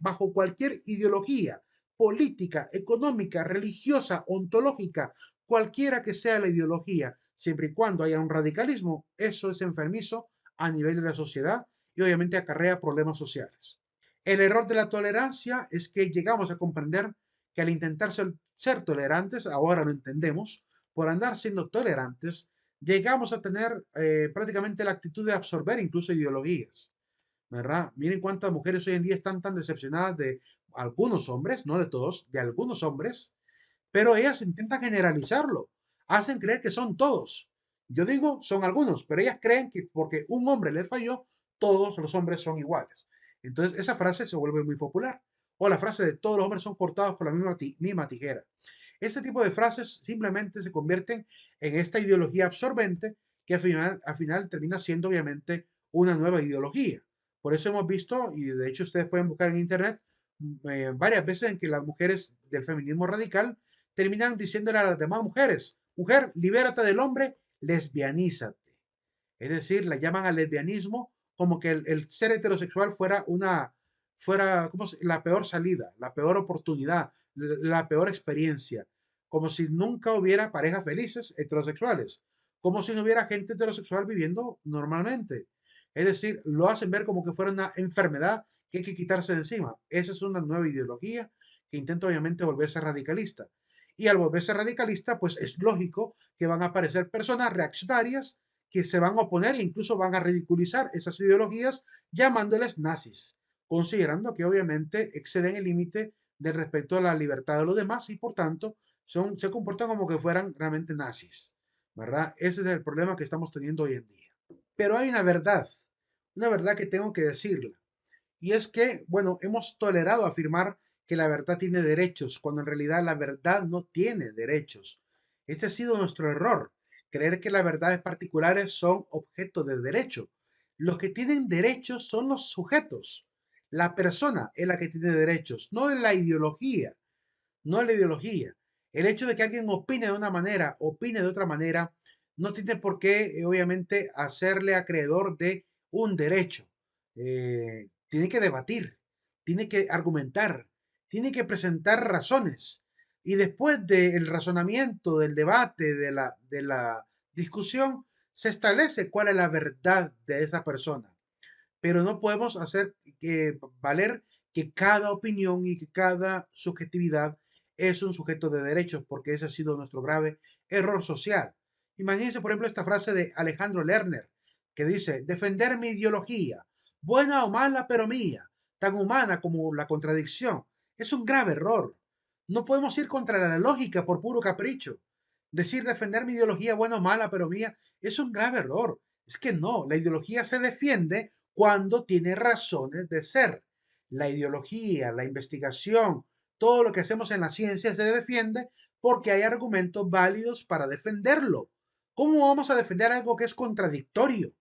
bajo cualquier ideología política, económica, religiosa, ontológica, cualquiera que sea la ideología, siempre y cuando haya un radicalismo, eso es enfermizo a nivel de la sociedad y obviamente acarrea problemas sociales. El error de la tolerancia es que llegamos a comprender que al intentar ser tolerantes, ahora lo entendemos, por andar siendo tolerantes, llegamos a tener prácticamente la actitud de absorber incluso ideologías. ¿Verdad? Miren cuántas mujeres hoy en día están tan decepcionadas de algunos hombres, no de todos, de algunos hombres, pero ellas intentan generalizarlo, hacen creer que son todos. Yo digo, son algunos, pero ellas creen que porque un hombre les falló, todos los hombres son iguales. Entonces, esa frase se vuelve muy popular. O la frase de todos los hombres son cortados por la misma tijera. Este tipo de frases simplemente se convierten en esta ideología absorbente que al final termina siendo obviamente una nueva ideología. Por eso hemos visto, y de hecho ustedes pueden buscar en internet, varias veces en que las mujeres del feminismo radical terminan diciéndole a las demás mujeres, mujer, libérate del hombre, lesbianízate. Es decir, la llaman al lesbianismo como que el ser heterosexual fuera como la peor salida, la peor oportunidad, la peor experiencia. Como si nunca hubiera parejas felices heterosexuales. Como si no hubiera gente heterosexual viviendo normalmente. Es decir, lo hacen ver como que fuera una enfermedad que hay que quitarse de encima. Esa es una nueva ideología que intenta obviamente volverse radicalista. Y al volverse radicalista, pues es lógico que van a aparecer personas reaccionarias que se van a oponer e incluso van a ridiculizar esas ideologías llamándoles nazis, considerando que obviamente exceden el límite del respeto a la libertad de los demás y por tanto se comportan como que fueran realmente nazis, ¿verdad? Ese es el problema que estamos teniendo hoy en día. Pero hay una verdad que tengo que decirla. Y es que, bueno, hemos tolerado afirmar que la verdad tiene derechos, cuando en realidad la verdad no tiene derechos. Este ha sido nuestro error, creer que las verdades particulares son objeto de derecho. Los que tienen derechos son los sujetos. La persona es la que tiene derechos, no es la ideología, no es la ideología. El hecho de que alguien opine de una manera, opine de otra manera, no tiene por qué, obviamente, hacerle acreedor de un derecho. Tiene que debatir, tiene que argumentar, tiene que presentar razones. Y después del razonamiento, del debate, de la discusión, se establece cuál es la verdad de esa persona. Pero no podemos hacer valer que cada opinión y que cada subjetividad es un sujeto de derechos, porque ese ha sido nuestro grave error social. Imagínense, por ejemplo, esta frase de Alejandro Lerner, que dice, defender mi ideología, buena o mala, pero mía, tan humana como la contradicción, es un grave error. No podemos ir contra la lógica por puro capricho. Decir defender mi ideología, buena o mala, pero mía, es un grave error. Es que no, la ideología se defiende cuando tiene razones de ser. La ideología, la investigación, todo lo que hacemos en la ciencia se defiende porque hay argumentos válidos para defenderlo. ¿Cómo vamos a defender algo que es contradictorio?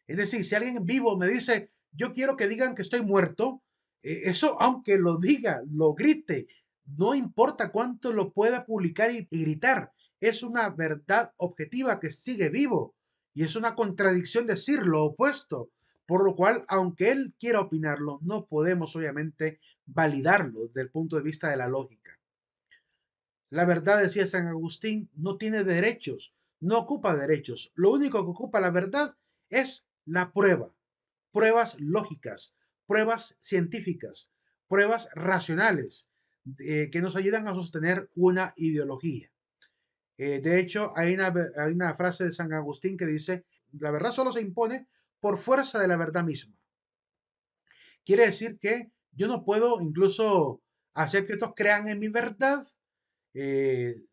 Es decir, si alguien vivo me dice, yo quiero que digan que estoy muerto, eso aunque lo diga, lo grite, no importa cuánto lo pueda publicar y gritar, es una verdad objetiva que sigue vivo y es una contradicción decir lo opuesto, por lo cual, aunque él quiera opinarlo, no podemos obviamente validarlo desde el punto de vista de la lógica. La verdad, decía San Agustín, no tiene derechos, no ocupa derechos. Lo único que ocupa la verdad es la prueba, pruebas lógicas, pruebas científicas, pruebas racionales que nos ayudan a sostener una ideología. De hecho, hay una frase de San Agustín que dice, la verdad solo se impone por fuerza de la verdad misma. Quiere decir que yo no puedo incluso hacer que otros crean en mi verdad,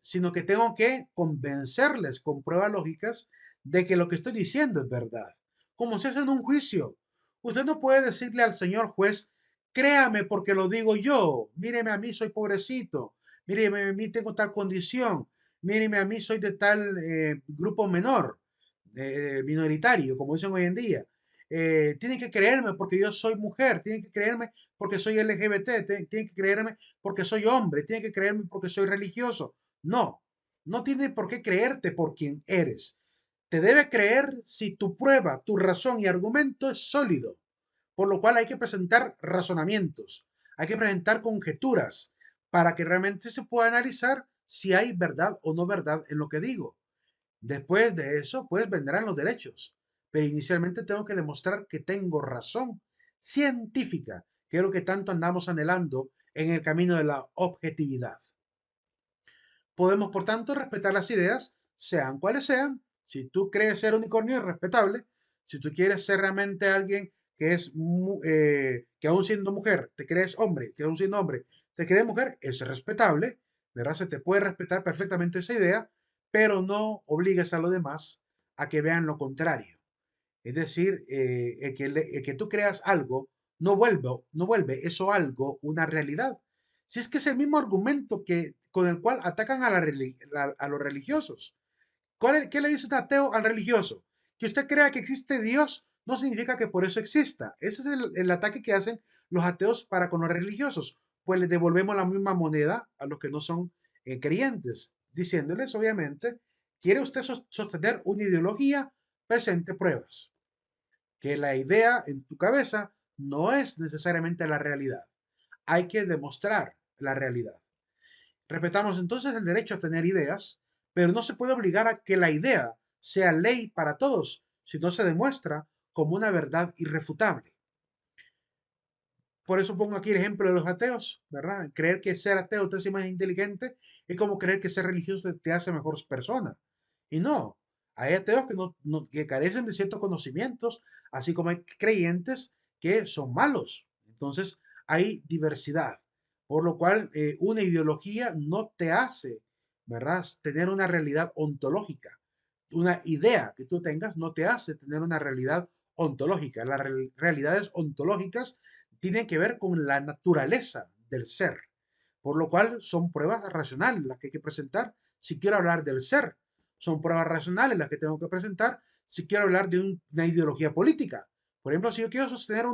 sino que tengo que convencerles con pruebas lógicas de que lo que estoy diciendo es verdad. Como se hace en un juicio. Usted no puede decirle al señor juez, créame porque lo digo yo, míreme a mí, soy pobrecito, míreme a mí, tengo tal condición, míreme a mí, soy de tal grupo menor, minoritario, como dicen hoy en día. Tienen que creerme porque yo soy mujer, tienen que creerme porque soy LGBT, tienen que creerme porque soy hombre, tienen que creerme porque soy religioso. No, no tiene por qué creerte por quien eres. Te debe creer si tu prueba, tu razón y argumento es sólido, por lo cual hay que presentar razonamientos, hay que presentar conjeturas para que realmente se pueda analizar si hay verdad o no verdad en lo que digo. Después de eso, pues vendrán los derechos. Pero inicialmente tengo que demostrar que tengo razón científica, que es lo que tanto andamos anhelando en el camino de la objetividad. Podemos, por tanto, respetar las ideas, sean cuales sean. Si tú crees ser unicornio, es respetable. Si tú quieres ser realmente alguien que es, que aún siendo mujer, te crees hombre, que aún siendo hombre, te crees mujer, es respetable, ¿verdad? Se te puede respetar perfectamente esa idea, pero no obligues a los demás a que vean lo contrario. Es decir, el que tú creas algo no vuelve eso algo una realidad. Si es que es el mismo argumento con el cual atacan a los religiosos. ¿Qué le dice un ateo al religioso? Que usted crea que existe Dios no significa que por eso exista. Ese es el ataque que hacen los ateos para con los religiosos. Pues les devolvemos la misma moneda a los que no son creyentes, diciéndoles, obviamente, ¿quiere usted sostener una ideología? Presente pruebas que la idea en tu cabeza no es necesariamente la realidad. Hay que demostrar la realidad. Respetamos entonces el derecho a tener ideas, pero no se puede obligar a que la idea sea ley para todos si no se demuestra como una verdad irrefutable. Por eso pongo aquí el ejemplo de los ateos, ¿verdad? Creer que ser ateo te hace más inteligente es como creer que ser religioso te hace mejor persona. Y no, hay ateos que carecen de ciertos conocimientos, así como hay creyentes que son malos. Entonces, hay diversidad, por lo cual una ideología no te hace, ¿verdad?, tener una realidad ontológica. una idea que tú tengas no te hace tener una realidad ontológica. Las realidades ontológicas tienen que ver con la naturaleza del ser, por lo cual son pruebas racionales las que hay que presentar si quiero hablar del ser. Son pruebas racionales las que tengo que presentar si quiero hablar de una ideología política. Por ejemplo, si yo quiero sostener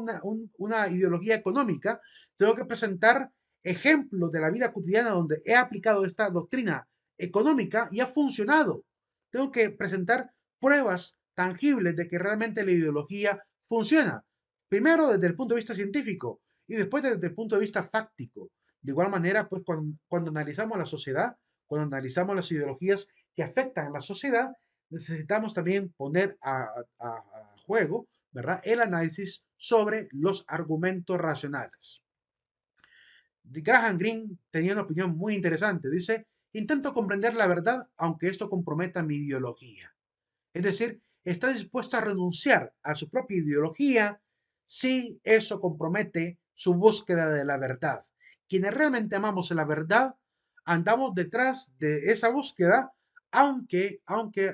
una ideología económica, tengo que presentar ejemplos de la vida cotidiana donde he aplicado esta doctrina económica y ha funcionado. Tengo que presentar pruebas tangibles de que realmente la ideología funciona. Primero desde el punto de vista científico y después desde el punto de vista fáctico. De igual manera, pues cuando analizamos la sociedad, cuando analizamos las ideologías que afectan a la sociedad, necesitamos también poner a juego, ¿verdad?, el análisis sobre los argumentos racionales. Graham Greene tenía una opinión muy interesante. Dice, intento comprender la verdad aunque esto comprometa mi ideología. Es decir, está dispuesto a renunciar a su propia ideología si eso compromete su búsqueda de la verdad. Quienes realmente amamos la verdad, andamos detrás de esa búsqueda, aunque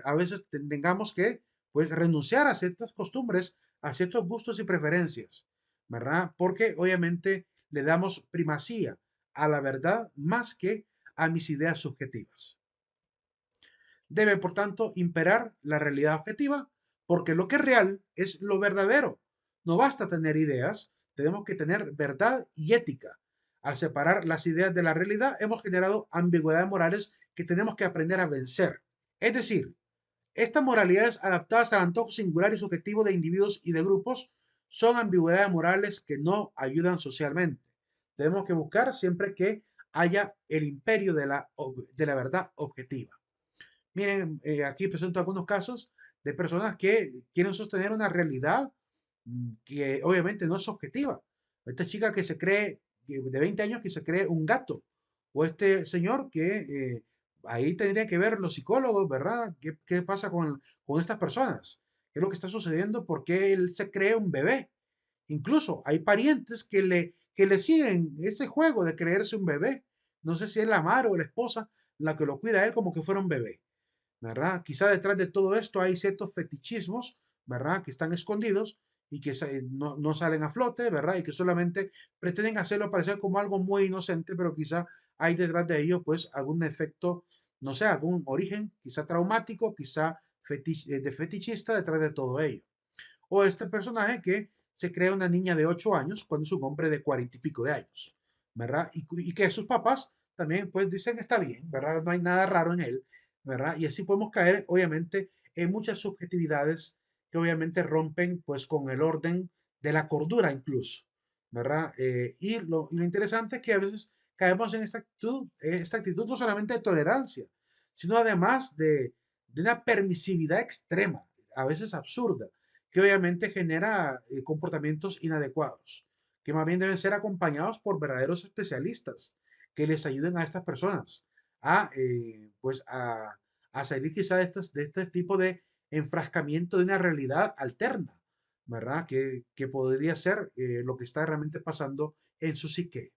a veces tengamos que pues, renunciar a ciertas costumbres, a ciertos gustos y preferencias, ¿verdad? Porque obviamente le damos primacía a la verdad más que a mis ideas subjetivas. Debe, por tanto, imperar la realidad objetiva, porque lo que es real es lo verdadero. No basta tener ideas, tenemos que tener verdad y ética. Al separar las ideas de la realidad, hemos generado ambigüedades morales que tenemos que aprender a vencer. Es decir, estas moralidades adaptadas al antojo singular y subjetivo de individuos y de grupos son ambigüedades morales que no ayudan socialmente. Tenemos que buscar siempre que haya el imperio de la verdad objetiva. Miren, aquí presento algunos casos de personas que quieren sostener una realidad que obviamente no es objetiva. Esta chica que se cree, de 20 años, que se cree un gato. O este señor que ahí tendría que ver los psicólogos, ¿verdad? ¿Qué pasa con estas personas? ¿Qué es lo que está sucediendo? ¿Por qué él se cree un bebé? Incluso hay parientes que le siguen ese juego de creerse un bebé. No sé si es la madre o la esposa la que lo cuida a él como que fuera un bebé. ¿Verdad? Quizá detrás de todo esto hay ciertos fetichismos, ¿verdad? Que están escondidos y que no salen a flote, ¿verdad? Y que solamente pretenden hacerlo parecer como algo muy inocente, pero quizá hay detrás de ello, pues, algún efecto, no sé, algún origen, quizá traumático, quizá de fetichista detrás de todo ello. O este personaje que se crea una niña de 8 años cuando es un hombre de 40 y pico de años, ¿verdad? Y que sus papás también pues dicen está bien, ¿verdad? No hay nada raro en él, ¿verdad? Y así podemos caer obviamente en muchas subjetividades que obviamente rompen pues con el orden de la cordura incluso, ¿verdad? Y lo interesante es que a veces caemos en esta actitud no solamente de tolerancia, sino además de una permisividad extrema, a veces absurda, que obviamente genera comportamientos inadecuados, que más bien deben ser acompañados por verdaderos especialistas que les ayuden a estas personas pues a salir quizá de este tipo de enfrascamiento de una realidad alterna, ¿verdad? Que podría ser lo que está realmente pasando en su psique.